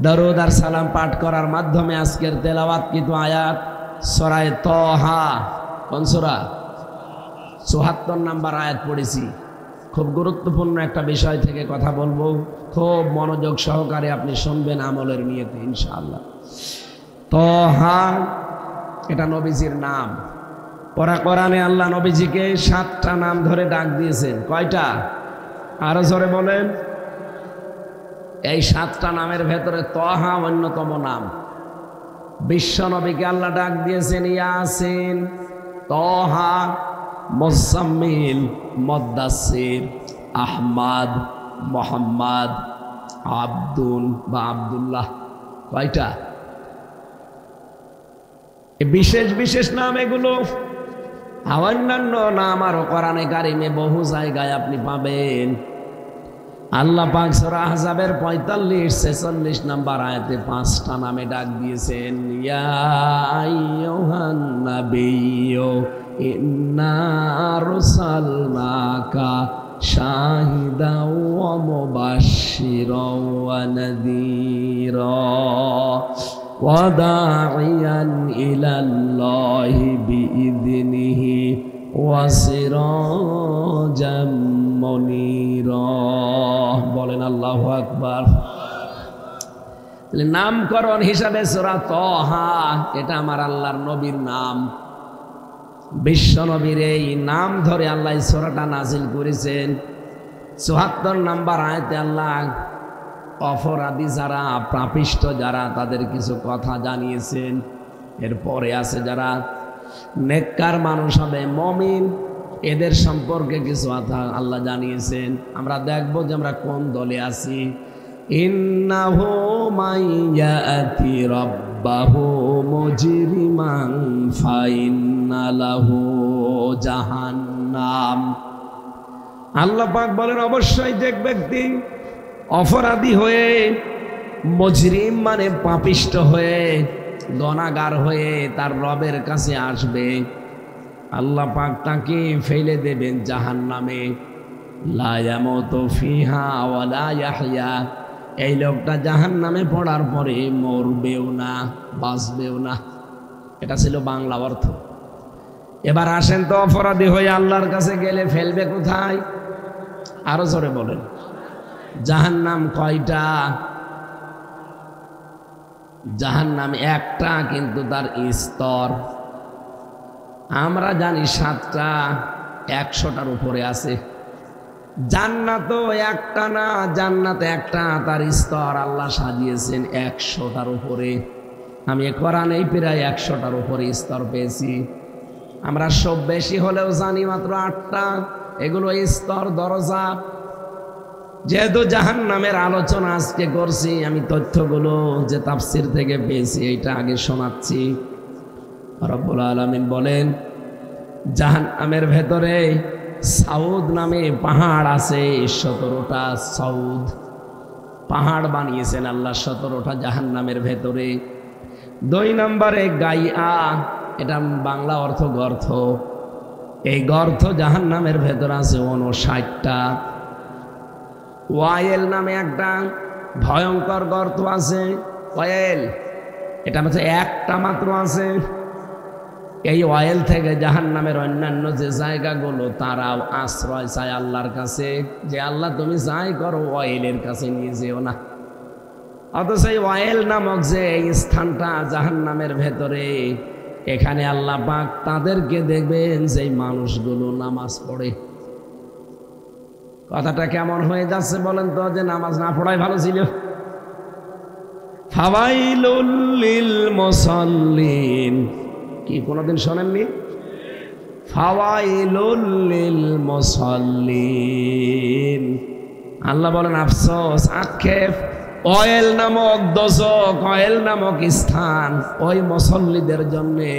দরুদ আর সালাম পাঠ করার মাধ্যমে আজকের তেলাওয়াত কিন্তু আয়াত সূরা তাহা, কোন সূরা? ৭৪ নম্বর আয়াত পড়েছি। খুব গুরুত্বপূর্ণ একটা বিষয় থেকে কথা বলবো, খুব মনোযোগ সহকারে আপনি শুনবেন আমলের নিয়তে ইনশাআল্লাহ। তাহা এটা নবীজির নাম। পরা কোরআনে আল্লাহ নবীজিকে ৭টা নাম ধরে ডাক দিয়েছেন। কয়টা? আরো জোরে বলেন। এই ৭টা নামের ভেতরে তাহা অন্যতম নাম। বিশ্ব নবীকে আল্লাহ ডাক দিয়েছেন ইয়াসিন, তাহা, মুজাম্মিল, মুদ্দাসসির, আহমদ, মুহাম্মদ, আব্দুল বা আব্দুল্লাহ। কয়টা? বিশেষ বিশেষ নাম এগুলো। অন্যান্য নাম আরো কোরআনে কারিমে বহু জায়গায় আপনি পাবেন। আল্লাহ পাক সূরা আহজাবের ৪৫-৪৬ নাম্বার আয়াতে ৫টা নামে ডাক দিয়েছেন। ইয়া আইয়ুহান নাবিয়্যু ইন্না আরসালনাকা শাহিদাও ওয়া মুবাশশিরাও ওয়া নাযীরা ওয়া দাঈয়ান ইলাল্লাহি বিইযনিহি ওয়া সিরাজাম মুনীরা। বলেন আল্লাহু আকবার। নামকরণ হিসাবে সূরা তাহা, এটা আমার আল্লাহর নবীর নাম। বিশ্ব নবীর এই নাম ধরে আল্লাহ এই সূরাটা নাজিল করেছেন। ৭৪ নম্বর আয়াতে আল্লাহ অপরাধী যারা, পাপিষ্ঠ যারা, তাদের কিছু কথা জানিয়েছেন। এরপরে আছে যারা নেককার মানুষ হবে, মুমিন, এদের সম্পর্কে কিছু কথা আল্লাহ জানিয়েছেন। আমরা দেখব যে আমরা কোন দলে আছি। ইন্নাহু মাইয়াতি রাব্বাহু মুজরিমান ফাইন্না লাহু জাহান্নাম। আল্লাহ পাক বলেন অবশ্যই যে ব্যক্তি অপরাধী হয়ে, মুজরিম মানে পাপিষ্ঠ হয়ে, গুনাহগার হয়ে তার রবের কাছে আসবে, আল্লাহ পাক তাকে ফেলে দেবেন জাহান্নামে। লা ইয়ামুতু ফিহা ওয়া লা ইয়াহইয়া। এই লোকটা জাহান্নামে পড়ার পরে মরবেও না, বাঁচবেও না। এটা ছিল বাংলা অর্থ। এবার আসেন তো, অপরাধী হয়ে আল্লাহর কাছে গেলে ফেলবে কোথায়? আরো জোরে বলেন। জাহান্নাম কয়টা? জাহান্নাম একটা, কিন্তু তার স্তর আমরা জানি 7টা, 100টার উপরে আছে। জান্নাতও একটা না, জান্নাত একটা, তার স্তর আল্লাহ সাজিয়েছেন 100টার উপরে। আমি কোরআনেই প্রায় 100টার উপরে স্তর পেয়েছি। আমরা সব বেশি হলেও জানি মাত্র 8টা। এগুলো স্তর, দরজা। যেহেতু জাহান্নামের আলোচনা আজকে করছি, আমি তথ্যগুলো যে তাফসীর থেকে পেয়েছি এইটা আগে শোনাচ্ছি। রব্বুল আলামিন বলেন জাহান্নামের ভেতরে সাউদ নামে পাহাড় আছে। 17টা সাউদ পাহাড় বানিয়েছেন আল্লাহ, 17টা জাহান্নামের ভেতরে। 2 নম্বরে গাইয়া, এটা বাংলা অর্থ গর্ত। এই গর্ত জাহান্নামের ভেতর আছে 59টা। ওয়াইল নামে একটা ভয়ঙ্কর গর্ত আছে, অয়েল, এটা হচ্ছে একটা মাত্র আছে। এই অয়েল থেকে জাহান্নামের অন্যান্য যে জায়গাগুলো তারাও আশ্রয় চায় আল্লাহর কাছে, যে আল্লাহ তুমি যাই করো অয়েলের কাছে নিয়ে যেও না। অথচ এই অয়েল নামক যে এই স্থানটা জাহান্নামের ভেতরে, এখানে আল্লাহ পাক তাদেরকে দেখবেন যে মানুষগুলো নামাজ পড়ে। কথাটা কেমন হয়ে যাচ্ছে বলেন তো, যে নামাজ না পড়াই ভালো ছিল। ফাওয়াইলুল লিল মুসাল্লিন, কি কোনোদিন শোনেননি? ফাওয়াইলুল লিল মুসাল্লিন, আল্লাহ বলেন আফসোস, আক্ষেপ, অয়েল নামক দোজখ, অয়েল নামক স্থান ওই মুসল্লিদের জন্যে,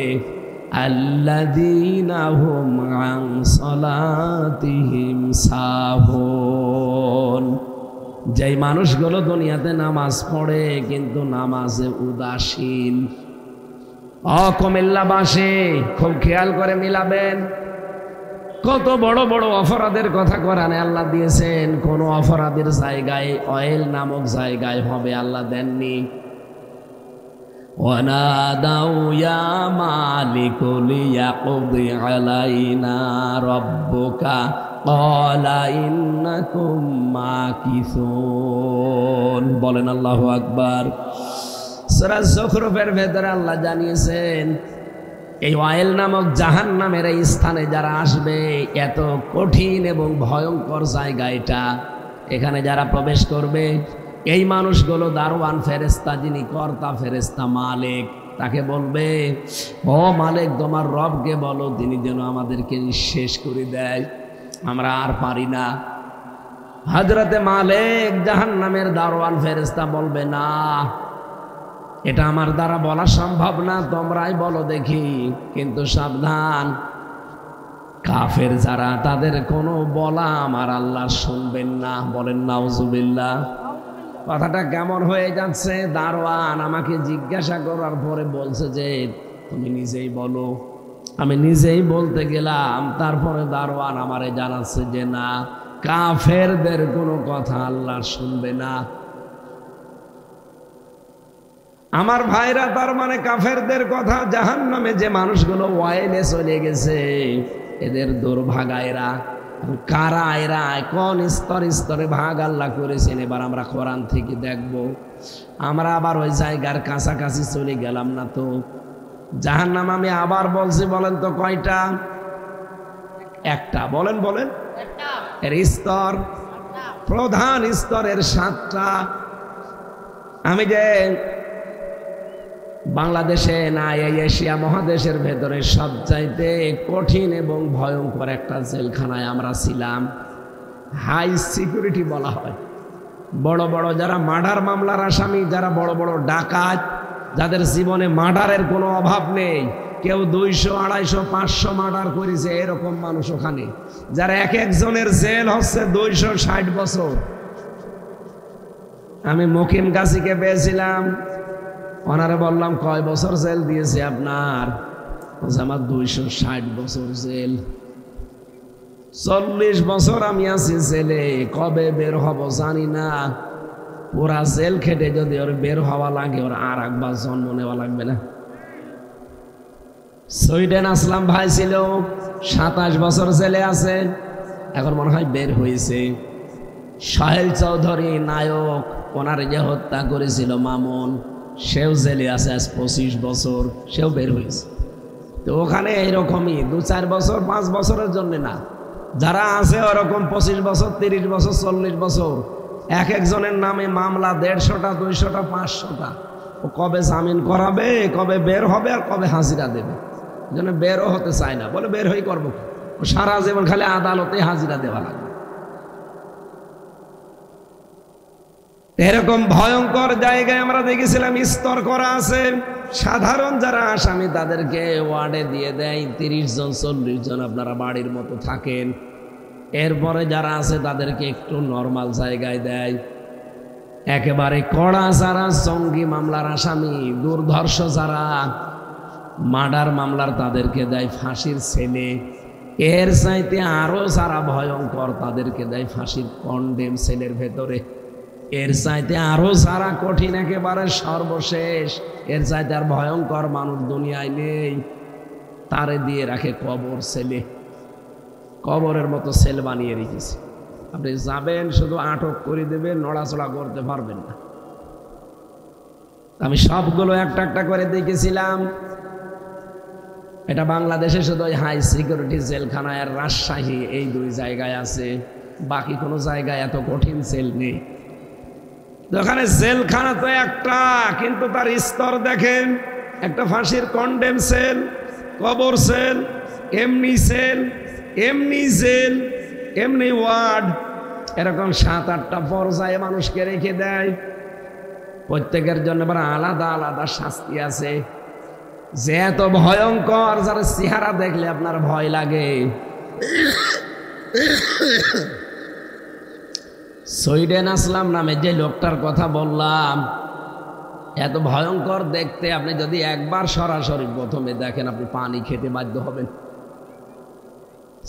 আল্লাযীনা হুম আন সালাতিহিম সাহুন, যেই মানুষগুলো দুনিয়াতে নামাজ পড়ে কিন্তু নামাজে উদাসীন। কুমিল্লাবাসী খুব খেয়াল করে মিলাবেন, কত বড় বড় অপরাধের কথা কোরআনে আল্লাহ দিয়েছেন, কোন অপরাধের জায়গায় অয়েল নামক জায়গায় হবে আল্লাহ দেননি। ওয়ানাদাউ ইয়া মালিকুল ইয়াকদি আলাইনা রাব্বুকা ক্বালা ইন্নাকুম মাকিসুন, বলেন আল্লাহু আকবার। সূরা যুখরুফের ভেতরে আল্লাহ জানিয়েছেন এই অয়েল নামক জাহান্নামের এই স্থানে যারা আসবে, এত কঠিন এবং ভয়ঙ্কর জায়গা এটা, এখানে যারা প্রবেশ করবে এই মানুষগুলো দারওয়ান ফেরেশতা, যিনি কর্তা ফেরেশতা মালিক, তাকে বলবে, ও মালিক তোমার রবকে বলো তিনি যেন আমাদেরকে নিঃশেষ করে দেয়, আমরা আর পারি না। হযরতে মালিক জাহান্নামের দারওয়ান ফেরেশতা বলবে, না এটা আমার দ্বারা বলা সম্ভব না, তোমরাই বলো দেখি। কিন্তু সাবধান, কাফের যারা তাদের কোনো বলা আমার আল্লাহ শুনবেন না, বলেন নাউজুবিল্লাহ। কথাটা কেমন হয়ে যাচ্ছে, দারওয়ান আমাকে জিজ্ঞাসা করার পরে বলছে যে তুমি নিজেই বলো। আমি নিজেই বলতে গেলাম, তারপরে দারওয়ান আমারে জানাচ্ছে যে না, কাফেরদের কোনো কথা আল্লাহ শুনবে না। আমার ভাইরা, তার মানে কাফেরদের কথা, জাহান্নামে যে মানুষগুলো ওয়াইলে চলে গেছে এদের দুর্ভাগায়রা, কারা এরা, কোন স্তরে স্তরে ভাগ আল্লাহ করেছেন এবার আমরা কোরআন থেকে দেখব। আমরা আবার ওই জায়গার কাছাকাছি চলে গেলাম না তো। জাহান্নাম আমি আবার বলছি, বলেন তো কয়টা? একটা, বলেন বলেন। এর স্তর, প্রধান স্তরের 7টা। আমি যে বাংলাদেশে না, এই এশিয়া মহাদেশের ভেতরে সবচাইতে কঠিন এবং ভয়ঙ্কর একটা জেলখানায় আমরা ছিলাম। হাই সিকিউরিটি বলা হয়। বড় বড় যারা মার্ডার মামলার আসামি, যারা বড় বড় ডাকাত, যাদের জীবনে মার্ডারের কোনো অভাব নেই, কেউ 200, 250, 500 মার্ডার করেছে, এরকম মানুষ ওখানে, যারা এক একজনের জেল হচ্ছে 260 বছর। আমি মকিম গাছিকে পেয়েছিলাম, ওনারে বললাম কয় বছর জেল দিয়েছে আপনার? আমার 260 বছর জেল। 40 বছর আমি আছি জেলে, কবে বের হব জানি না। পুরা জেল খেটে যদি ওর বের হওয়া লাগে, ওর আর একবার জন্ম নেওয়া লাগবে না। সুইডেন আসলাম ভাই ছিল, 27 বছর জেলে আছে, এখন মনে হয় বের হয়েছে। সাহেল চৌধুরী নায়ক, ওনার যে হত্যা করেছিল মামুন, সেও জেলে আছে আজ 25 বছর, সেও বের হয়েছে। তো ওখানে এইরকমই 2-4 বছর 5 বছরের জন্য না, যারা আছে ওরকম 25 বছর, 30 বছর, 40 বছর, এক একজনের নামে মামলা 150টা, 200টা, 500টা। ও কবে জামিন করাবে, কবে বের হবে, আর কবে হাজিরা দেবে। যেন বেরও হতে চায় না, বলে বের হয়ে করবো, সারা জীবন খালি আদালতে হাজিরা দেওয়া লাগবে। এরকম ভয়ঙ্কর জায়গায় আমরা দেখেছিলাম স্তর করা আছে। সাধারণ যারা আসামি তাদেরকে ওয়ার্ডে দিয়ে দেয় 30 জন 40 জন, আপনারা বাড়ির মতো থাকেন। এরপরে যারা আছে তাদেরকে একটু নর্মাল জায়গায় দেয়। একেবারে কড়া যারা জঙ্গি মামলার আসামি, দুর্ধর্ষ যারা মার্ডার মামলার, তাদেরকে দেয় ফাঁসির ছেলে। এর চাইতে আরো যারা ভয়ঙ্কর তাদেরকে দেয় ফাঁসির কন্ডেম সেলের ভেতরে। এর চাইতে আরো সারা কঠিন, একেবারে সর্বশেষ, এর চাইতে আর ভয়ঙ্কর মানুষ দুনিয়ায় নেই। তারে দিয়ে রাখে কবর ছেলে, কবরের মতো সেল বানিয়ে রেখেছে। আপনি যাবেন শুধু আটক করে দেবেন, নড়াচড়া করতে পারবেন না। আমি সবগুলো একটা একটা করে দেখেছিলাম। এটা বাংলাদেশে শুধু ওই হাই সিকিউরিটি জেলখানা আর রাজশাহী এই দুই জায়গায় আছে, বাকি কোনো জায়গায় এত কঠিন সেল নেই। ওখানে জেলখানা তো একটা, কিন্তু তার স্তর দেখেন, একটা ফাঁসির কন্ডেম সেল, কবর সেল, এমনি সেল, এমনি জেল, এমনি ওয়ার্ড, এরকম 7-8টা পর্যায়ে মানুষকে রেখে দেয়। প্রত্যেকের জন্য আবার আলাদা আলাদা শাস্তি আছে। যে এত ভয়ঙ্কর, যার চেহারা দেখলে আপনার ভয় লাগে। সুইডেন আসলাম নামে যে লোকটার কথা বললাম, এত ভয়ঙ্কর দেখতে, আপনি যদি একবার সরাসরি প্রথমে দেখেন, আপনি পানি খেতে বাধ্য হবেন।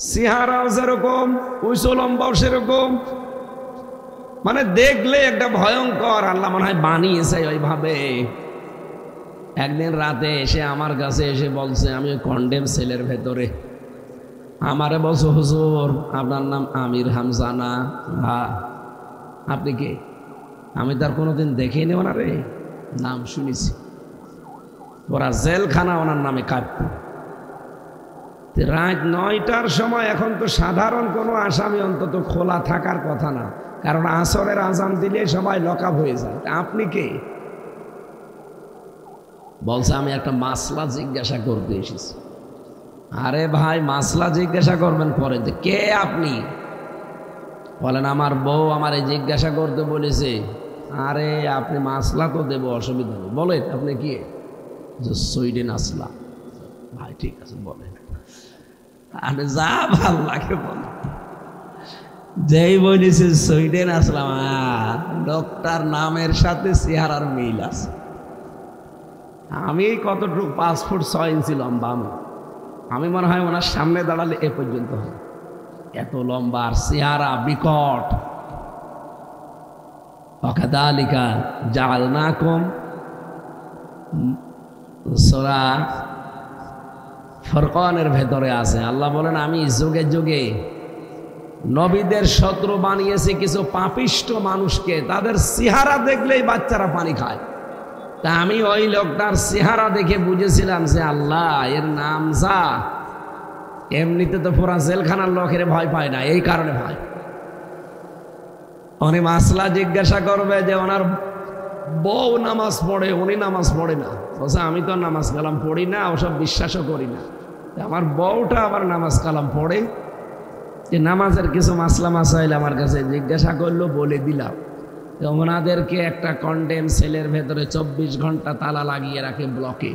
চেহারাও যেরকম, উঁচু লম্বাও সেরকম, মানে দেখলে একটা ভয়ঙ্কর। আল্লাহ মনে হয় বানিয়েছে ওইভাবে। একদিন রাতে এসে আমার কাছে এসে বলছে, আমি কন্ডেম সেলের ভেতরে। আমারে বলছো, হুজুর আপনার নাম আমির হামজা না? হ্যাঁ। আপনি কে? আমি তার কোনোদিন দেখেই নেব না রে, নাম শুনেছি। ওরা জেলখানা ওনার নামে কাঁপত। রাত 9টার সময়, এখন তো সাধারণ কোনো আসামি অন্তত খোলা থাকার কথা না, কারণ আসরের আজান দিলে সবাই লকআপ হয়ে যায়। আপনি কে? বলছে আমি একটা মাসলা জিজ্ঞাসা করতে এসেছি। আরে ভাই, মাসলা জিজ্ঞাসা করবেন পরে, কে আপনি? বলেন আমার বউ আমারে জিজ্ঞাসা করতে বলেছে। আরে আপনি মাসলা তো দেবো, অসুবিধা নেই, বলেন আপনি কি? সুইডেন আসলাম। ভাই ঠিক আছে বলেন, আমি যা ভাল লাগে বলেন। যেই বলেছে সুইডেন আসলাম, লোকটার নামের সাথে চেহারার মিল আছে। আমি কতটুকু 5 ফুট 6 ইঞ্চি লম্বা, আমি মনে হয় ওনার সামনে দাঁড়ালে এ পর্যন্ত হবে, এত লম্বা আর চেহারা বিকট। ওয়াকাযালিকা জাআলনাকুম, সূরা ফুরকানের ভেতরে আছে। আল্লাহ বলেন, আমি যুগে যুগে নবীদের শত্রু বানিয়েছি কিছু পাপিষ্ট মানুষকে, তাদের চেহারা দেখলেই বাচ্চারা পানি খায়। তা আমি ওই লোকটার চেহারা দেখে বুঝেছিলাম যে আল্লাহ এর নাম যা। এমনিতে তো পুরা জেলখানার লোকের ভয় পায় না, এই কারণে ভয়। উনি মাসলা জিজ্ঞাসা করবে যে ওনার বউ নামাজ পড়ে, উনি নামাজ পড়ে না। বলছে আমি তো নামাজ কালাম পড়ি না, ওসব বিশ্বাসও করি না। আমার বউটা আবার নামাজ কালাম পড়ে, যে নামাজের কিছু মাসলা মাসাইল আমার কাছে জিজ্ঞাসা করলো, বলে দিলাম। ওনাদেরকে একটা কন্ডেম সেলের ভেতরে 24 ঘন্টা তালা লাগিয়ে রাখে ব্লকে।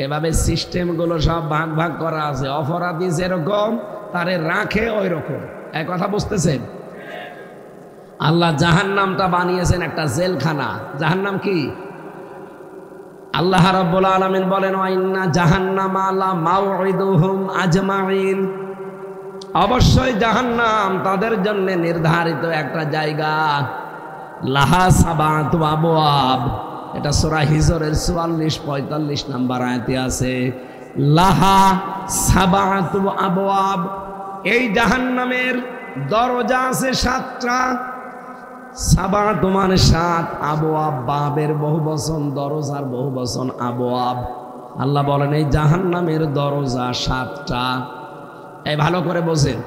এভাবে সিস্টেমগুলো সব ভাগ ভাগ করা আছে। অপরাধী যেরকম তারে রাখে ওই রকম। এক কথা বুঝতেছেন? আল্লাহ জাহান্নামটা বানিয়েছেন একটা জেলখানা। জাহান্নাম কি? আল্লাহ রাব্বুল আলামিন বলেন, ওয়া ইন্না জাহান্নামা লা মাউইদুহুম আজমাইন, অবশ্যই জাহান্নাম তাদের জন্য নির্ধারিত একটা জায়গা। লাহা সাবাতু আবওয়াব, এটা সূরা হিজরের 44-45 নম্বর আয়াতে আছে। লাহা সাবাতু আবওয়াব, এই জাহান্নামের দরজা আছে 7টা। সাবাত মানে 7, আবওয়াব বাবের বহুবচন, দরজার বহুবচন আবওয়াব। আল্লাহ বলেন এই জাহান্নামের দরজা 7টা। এই ভালো করে বোঝেন।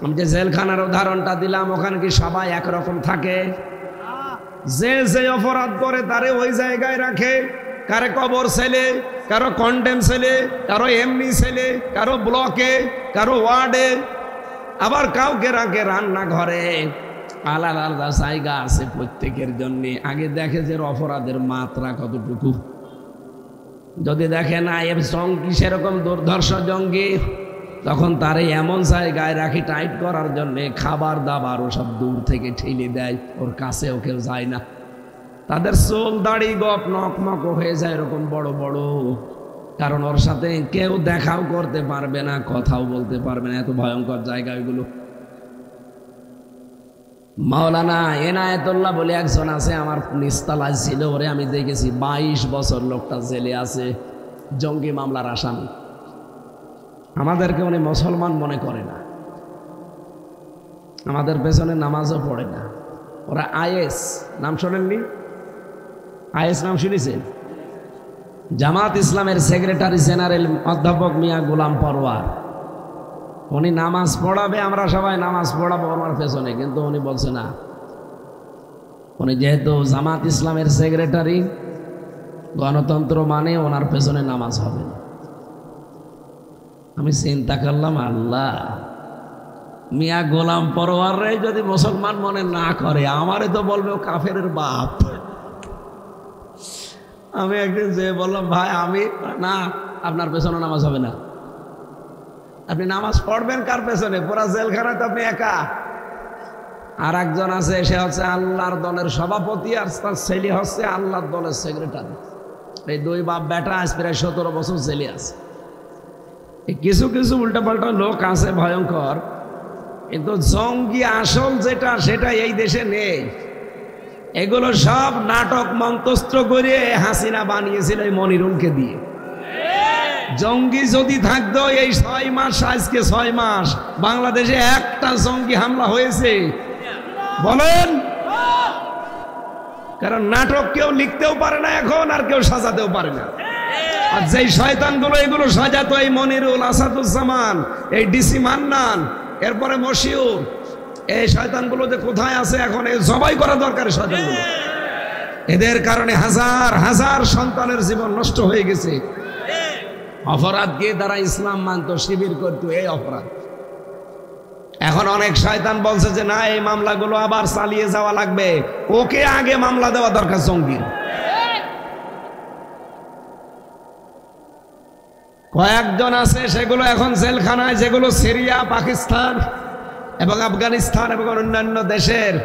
আমি যে জেলখানার উদাহরণটা দিলাম, ওখানে কি সবাই একরকম থাকে? যে যে অপরাধ করে তারে ওই জায়গায় রাখে। কারে কবর ছেলে, কারো কন্ডেম ছেলে, কারো এমনি ছেলে, কারো ব্লকে, কারো ওয়ার্ডে, আবার কাউকে রাখে রান্নাঘরে। আলাদা আলাদা জায়গা আছে প্রত্যেকের জন্য। আগে দেখে যে অপরাধের মাত্রা কতটুকু। যদি দেখে না এর জঙ্গি সেরকম দুর্ধর্ষ জঙ্গি, তখন তারে এমন জায়গায় রাখি টাইট করার জন্যে, খাবার দাবার ও সব দূর থেকে ঠেলে দেয়, ওর কাছেও কেউ যায় না। তাদের চুল দাড়ি গপ নকমক হয়ে যায় এরকম বড় বড়, কারণ ওর সাথে কেউ দেখাও করতে পারবে না, কথাও বলতে পারবে না। এত ভয়ঙ্কর জায়গা এগুলো। মাওলানা এনায়েতুল্লাহ বলে একজন আছে, আমার নিস্তালায় ছিল, ওরে আমি দেখেছি 22 বছর লোকটা জেলে আছে, জঙ্গি মামলার আসামি। আমাদেরকে উনি মুসলমান মনে করে না, আমাদের পেছনে নামাজও পড়ে না। ওরা আইএস নাম শোনেননি? আইএস নাম শুনেছেন? জামাত ইসলামের সেক্রেটারি জেনারেল অধ্যাপক মিয়া গোলাম পরওয়ার, উনি নামাজ পড়াবে, আমরা সবাই নামাজ পড়াবো ওনার পেছনে, কিন্তু উনি বলছে না। উনি যেহেতু জামাত ইসলামের সেক্রেটারি, গণতন্ত্র মানে ওনার পেছনে নামাজ হবে না। আমি চিন্তা করলাম, আল্লাহ, মিয়া গোলাম পরওয়ার রে যদি মুসলমান মনে না করে, আমারে তো বলবে ও কাফেরের বাপ। আমি একদিন যে বললাম, ভাই আমি না, আপনার পেছনে নামাজ হবে না। আপনি নামাজ পড়বেন কার পেছনে? পুরা জেলখানায় তো আপনি একা। আর একজন আছে, সে হচ্ছে আল্লাহর দলের সভাপতি, আর তার ছেলে হচ্ছে আল্লাহর দলের সেক্রেটারি। এই দুই বাপ বেটা আজ প্রায় 17 বছর জেলে আছে। কিছু কিছু উল্টাপাল্টা লোক আছে ভয়ঙ্কর, কিন্তু জঙ্গি আসল যেটা, সেটা এই দেশে নেই। এগুলো সব নাটক মন্তস্ত্র করে হাসিনা বানিয়েছিল এই মনিরুলকে দিয়ে। জঙ্গি যদি থাকতো এই 6 মাস, আজকে 6 মাস বাংলাদেশে একটা জঙ্গি হামলা হয়েছে বলেন? কারণ নাটক কেউ লিখতেও পারে না এখন, আর কেউ সাজাতেও পারে না। আর যেই শয়তানগুলো এগুলো সাজাতো, এই মনিরুল, আসাদুজ্জামান, এই ডিসি মান্নান, এরপরে মশিউর, এই শয়তানগুলো যে কোথায় আছে এখন, এই জবাই করা দরকার শয়তানগুলো। এদের কারণে হাজার হাজার সন্তানের জীবন নষ্ট হয়ে গেছে। অপরাধ দিয়ে তারা ইসলাম মানত, শিবির করত, এই অপরাধ। এখন অনেক শয়তান বলছে যে না, এই মামলাগুলো আবার চালিয়ে যাওয়া লাগবে, ওকে আগে মামলা দেওয়া দরকার জঙ্গির। কয়েকজন আছে সেগুলো এখন জেলখানায়, যেগুলো সিরিয়া, পাকিস্তান এবং আফগানিস্তান এবং অন্যান্য দেশের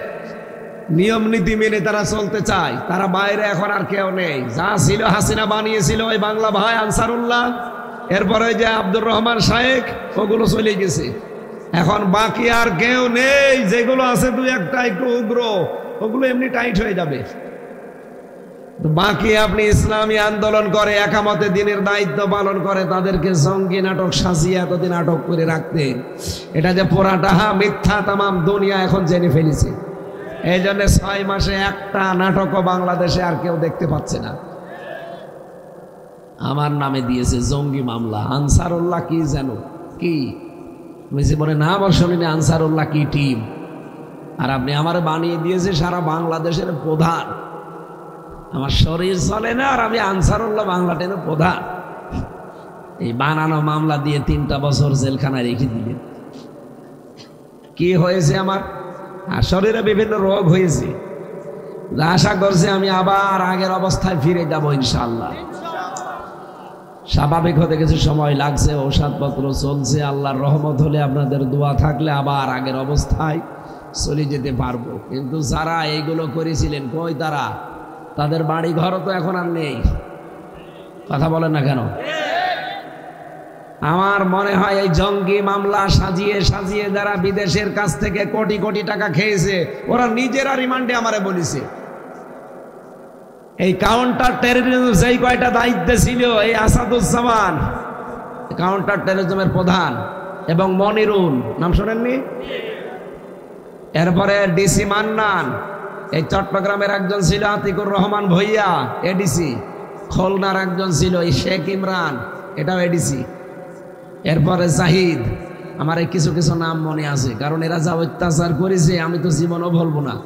নিয়ম নীতি মেনে তারা চলতে চায়। তারা বাইরে এখন আর কেউ নেই। যা ছিল হাসিনা বানিয়েছিল, ওই বাংলা ভাই আনসারুল্লাহ, এরপরে যে আব্দুর রহমান শায়েখ, ওগুলো চলে গেছে। এখন বাকি আর কেউ নেই। যেগুলো আছে দুই একটা একটু উগ্র, ওগুলো এমনি টাইট হয়ে যাবে। বাকি আপনি ইসলামী আন্দোলন করে, একামতে দিনের দায়িত্ব পালন করে, তাদেরকে জঙ্গি নাটক সাজিয়ে এতদিন আটক করে রাখতে, এটা যে পুরাটা মিথ্যা তামাম দুনিয়া এখন জেনে ফেলেছে। এই জন্য 6 মাসে একটা নাটকও বাংলাদেশে আর কেউ দেখতে পাচ্ছে না। আমার নামে দিয়েছে জঙ্গি মামলা। আনসারুল্লাহ কি যেন কি বলে না, আবার শুনিনি আনসারুল্লাহ কি টিম। আর আপনি আমার বানিয়ে দিয়েছে সারা বাংলাদেশের প্রধান। আমার শরীর চলে না, আর আমি আনসারুল্লাহ বাংলা টেনের প্রধান। এই বানানো মামলা দিয়ে 3টা বছর জেলখানায় রেখে দিলেন। কি হয়েছে আমার? আর শরীরে বিভিন্ন রোগ হয়েছে। আশা করছি আমি আবার আগের অবস্থায় ফিরে যাব ইনশাআল্লাহ। স্বাভাবিক হতে কিছু সময় লাগছে, ঔষধপত্র চলছে। আল্লাহর রহমত হলে, আপনাদের দোয়া থাকলে আবার আগের অবস্থায় চলে যেতে পারবো। কিন্তু যারা এইগুলো করেছিলেন, কই তারা? তাদের বাড়ি ঘরও তো এখন আর নেই। কথা বলেন না কেন? আমার মনে হয় এই জঙ্গি মামলা সাজিয়ে সাজিয়ে যারা বিদেশের কাছ থেকে কোটি কোটি টাকা খেয়েছে, ওরা নিজেরা রিমান্ডে আমারে বলেছে। এই কাউন্টার টেররিজম যেই কয়টা দায়িত্বে ছিল, এই আসাদুজ্জামান কাউন্টার টেররিজমের প্রধান, এবং মনিরুল নাম শোনেননি? এরপরে ডিসি মান্নান, এই চট্টগ্রামের একজন ছিল আতিকুর রহমান ভইয়া, এডিসি। খুলনার একজন ছিল এই শেখ ইমরান, এটাও এডিসি। এরপরে জাহিদ। আমার এই কিছু কিছু নাম মনে আছে, কারণ এরা যা অত্যাচার করেছে আমি তো জীবনও বলবো না।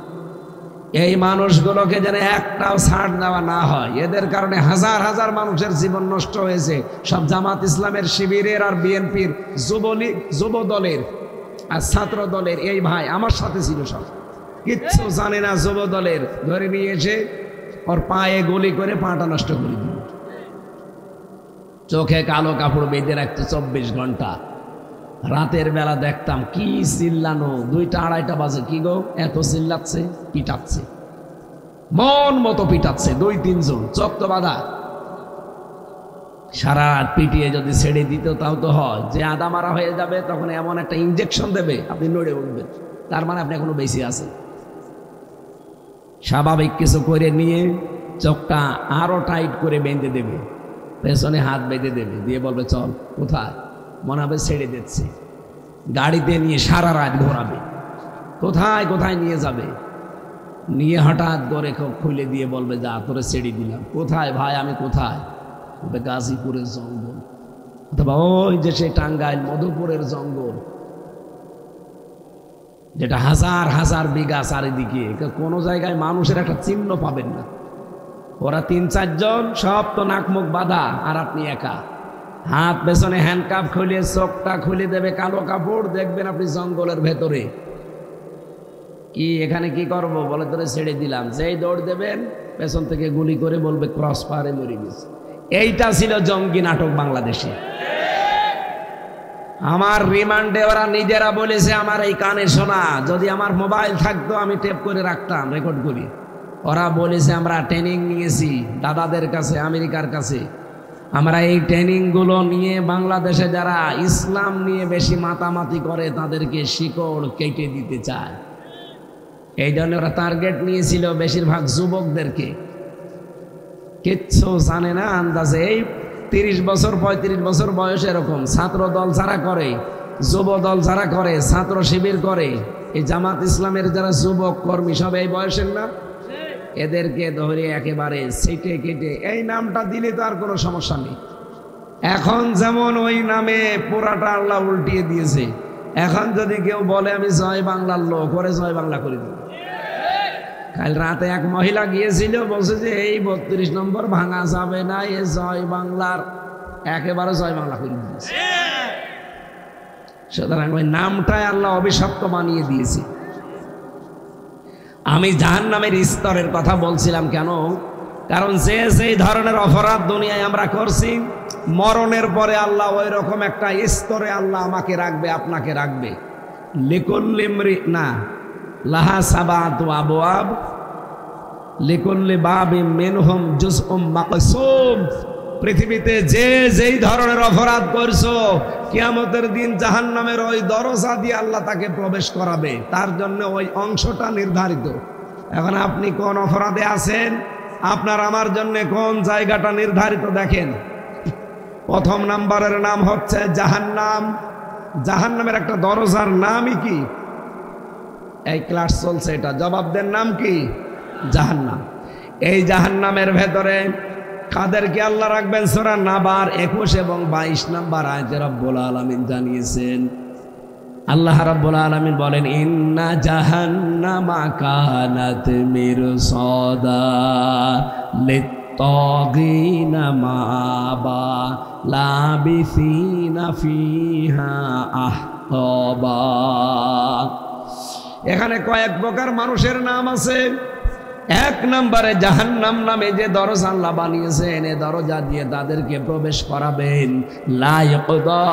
এই মানুষগুলোকে যেন একটাও ছাড় দেওয়া না হয়। এদের কারণে হাজার হাজার মানুষের জীবন নষ্ট হয়েছে। সব জামাত ইসলামের, শিবিরের আর বিএনপির, যুবলীগ, যুব দলের আর ছাত্র দলের এই ভাই আমার সাথে ছিল। সব কিচ্ছু জানে না। যুব দলের ধরে নিয়ে এসে ওর পায়ে গুলি করে পাটা নষ্ট করে দিল। চোখে কালো কাপড় বেঁধে রাখতো 24 ঘন্টা। রাতের বেলা দেখতাম কি চিল্লানো, 2টা 2:30 বাজে, কি গো এত চিল্লাচ্ছে, পিটাচ্ছে, মন মতো পিটাচ্ছে। 2-3 জন চোখ তো বাঁধা। সারা রাত পিটিয়ে যদি ছেড়ে দিত তাও তো হয়। যে আদা মারা হয়ে যাবে তখন এমন একটা ইঞ্জেকশন দেবে, আপনি নড়ে উঠবেন, তার মানে আপনি এখনো বেশি আছেন। স্বাভাবিক কিছু করে নিয়ে চোখটা আরো টাইট করে বেঁধে দেবে, পেছনে হাত বেঁধে দেবে, দিয়ে বলবে চল। কোথায়? মনে হবে ছেড়ে দিচ্ছে। গাড়িতে নিয়ে সারা রাত ঘোরাবে, কোথায় কোথায় নিয়ে যাবে, নিয়ে হঠাৎ করে খুলে দিয়ে বলবে যা তোরে ছেড়ে দিলাম। কোথায় ভাই? আমি কোথায়? গাজীপুরের জঙ্গল, অথবা ওই যে সে টাঙ্গাইল মধুপুরের জঙ্গল, যেটা হাজার হাজার বিঘা চারিদিকে, কোনো জায়গায় মানুষের একটা চিহ্ন পাবেন না। ওরা ৩-৪ জন, সব তো নাক মুখ বাঁধা, আর আপনি একা। হাত পেছনে হ্যান্ডকাপ খুলে চোখটা খুলে দেবে, কালো কাপড়, দেখবেন আপনি জঙ্গলের ভেতরে। কি এখানে কি করব? বলে তোরে ছেড়ে দিলাম। যেই দৌড় দেবেন পেছন থেকে গুলি করে বলবে ক্রস পারে মরে গেছে। এইটা ছিল জঙ্গি নাটক বাংলাদেশে। আমার রিমান্ডে ওরা নিজেরা বলেছে, আমার এই কানে শোনা, যদি আমার মোবাইল থাকতো আমি টেপ করে রাখতাম, রেকর্ড করি। ওরা বলেছে আমরা ট্রেনিং নিয়েছি দাদাদের কাছে, আমেরিকার কাছে। আমরা এই ট্রেনিংগুলো নিয়ে বাংলাদেশে যারা ইসলাম নিয়ে বেশি মাতামাতি করে তাদেরকে শিকড় কেটে দিতে চায়। এই জন্য ওরা টার্গেট নিয়েছিল বেশিরভাগ যুবকদেরকে। কিচ্ছু জানে না, আন্দাজে এই 30 বছর 35 বছর বয়স এরকম ছাত্র দল যারা করে, যুব দল যারা করে, ছাত্র শিবির করে, এই জামাত ইসলামের যারা যুবক কর্মী সব এই বয়সের না, এদেরকে ধরে একেবারে সেটে কেটে এই নামটা দিলে তো আর কোনো সমস্যা নেই। এখন যেমন ওই নামে পুরাটা আল্লাহ উল্টিয়ে দিয়েছে। এখন যদি কেউ বলে আমি জয় বাংলার লোক, করে জয় বাংলা করে দিল। কাল রাতে এক মহিলা গিয়েছিল, বলছে যে এই 32 নম্বর ভাঙা যাবে না, এ জয় বাংলার, একেবারে জয় বাংলা করে দিয়েছে। সুতরাং ওই নামটাই আল্লাহ অভিশপ্ত বানিয়ে দিয়েছে। আমি জাহান্নামের স্তরের কথা বলছিলাম কেন? কারণ যে সেই ধরনের অপরাধ দুনিয়ায় আমরা করছি, মরণের পরে আল্লাহ ওই রকম একটা স্তরে আল্লাহ আমাকে রাখবে, আপনাকে রাখবে। লিকুল্লি মরি না লাহা সাবাতু আবওয়াব লিকুল্লি বাবিম মিনহুম জুজউম মাকসুম। পৃথিবীতে যে যেই ধরনের অপরাধ করছো, কিয়ামতের দিন জাহান্নামের ওই দরজা দিয়ে আল্লাহ তাকে প্রবেশ করাবে, তার জন্য ওই অংশটা নির্ধারিত। এখন আপনি কোন অপরাধে আছেন, আপনার আমার জন্য কোন জায়গাটা নির্ধারিত দেখেন। প্রথম নাম্বারের নাম হচ্ছে জাহান্নাম। জাহান্নামের একটা দরজার নামই কি? এই ক্লাস চলছে, এটা জবাব দেন, নাম কি? জাহান্নাম। এই জাহান্নামের ভেতরে কাদেরকে আল্লাহ রাখবেন? সূরা নাবার 21 এবং 22 নম্বর আয়াতে রব্বুল আলামিন জানিয়েছেন। আল্লাহ রাব্বুল আলামিন বলেন, ইন্না জাহান্নামা কানাত মিরসাদা লিত্তাগিনা মাবা লাবিসিনা ফিহা আহকাবা। এখানে কয়েক প্রকার মানুষের নাম আছে। এক নম্বরে জাহান্নাম নামে যে দরজা আল্লাহ বানিয়েছেন, এই দরজা দিয়ে তাদেরকে প্রবেশ করাবেন। লা ইয়াকদা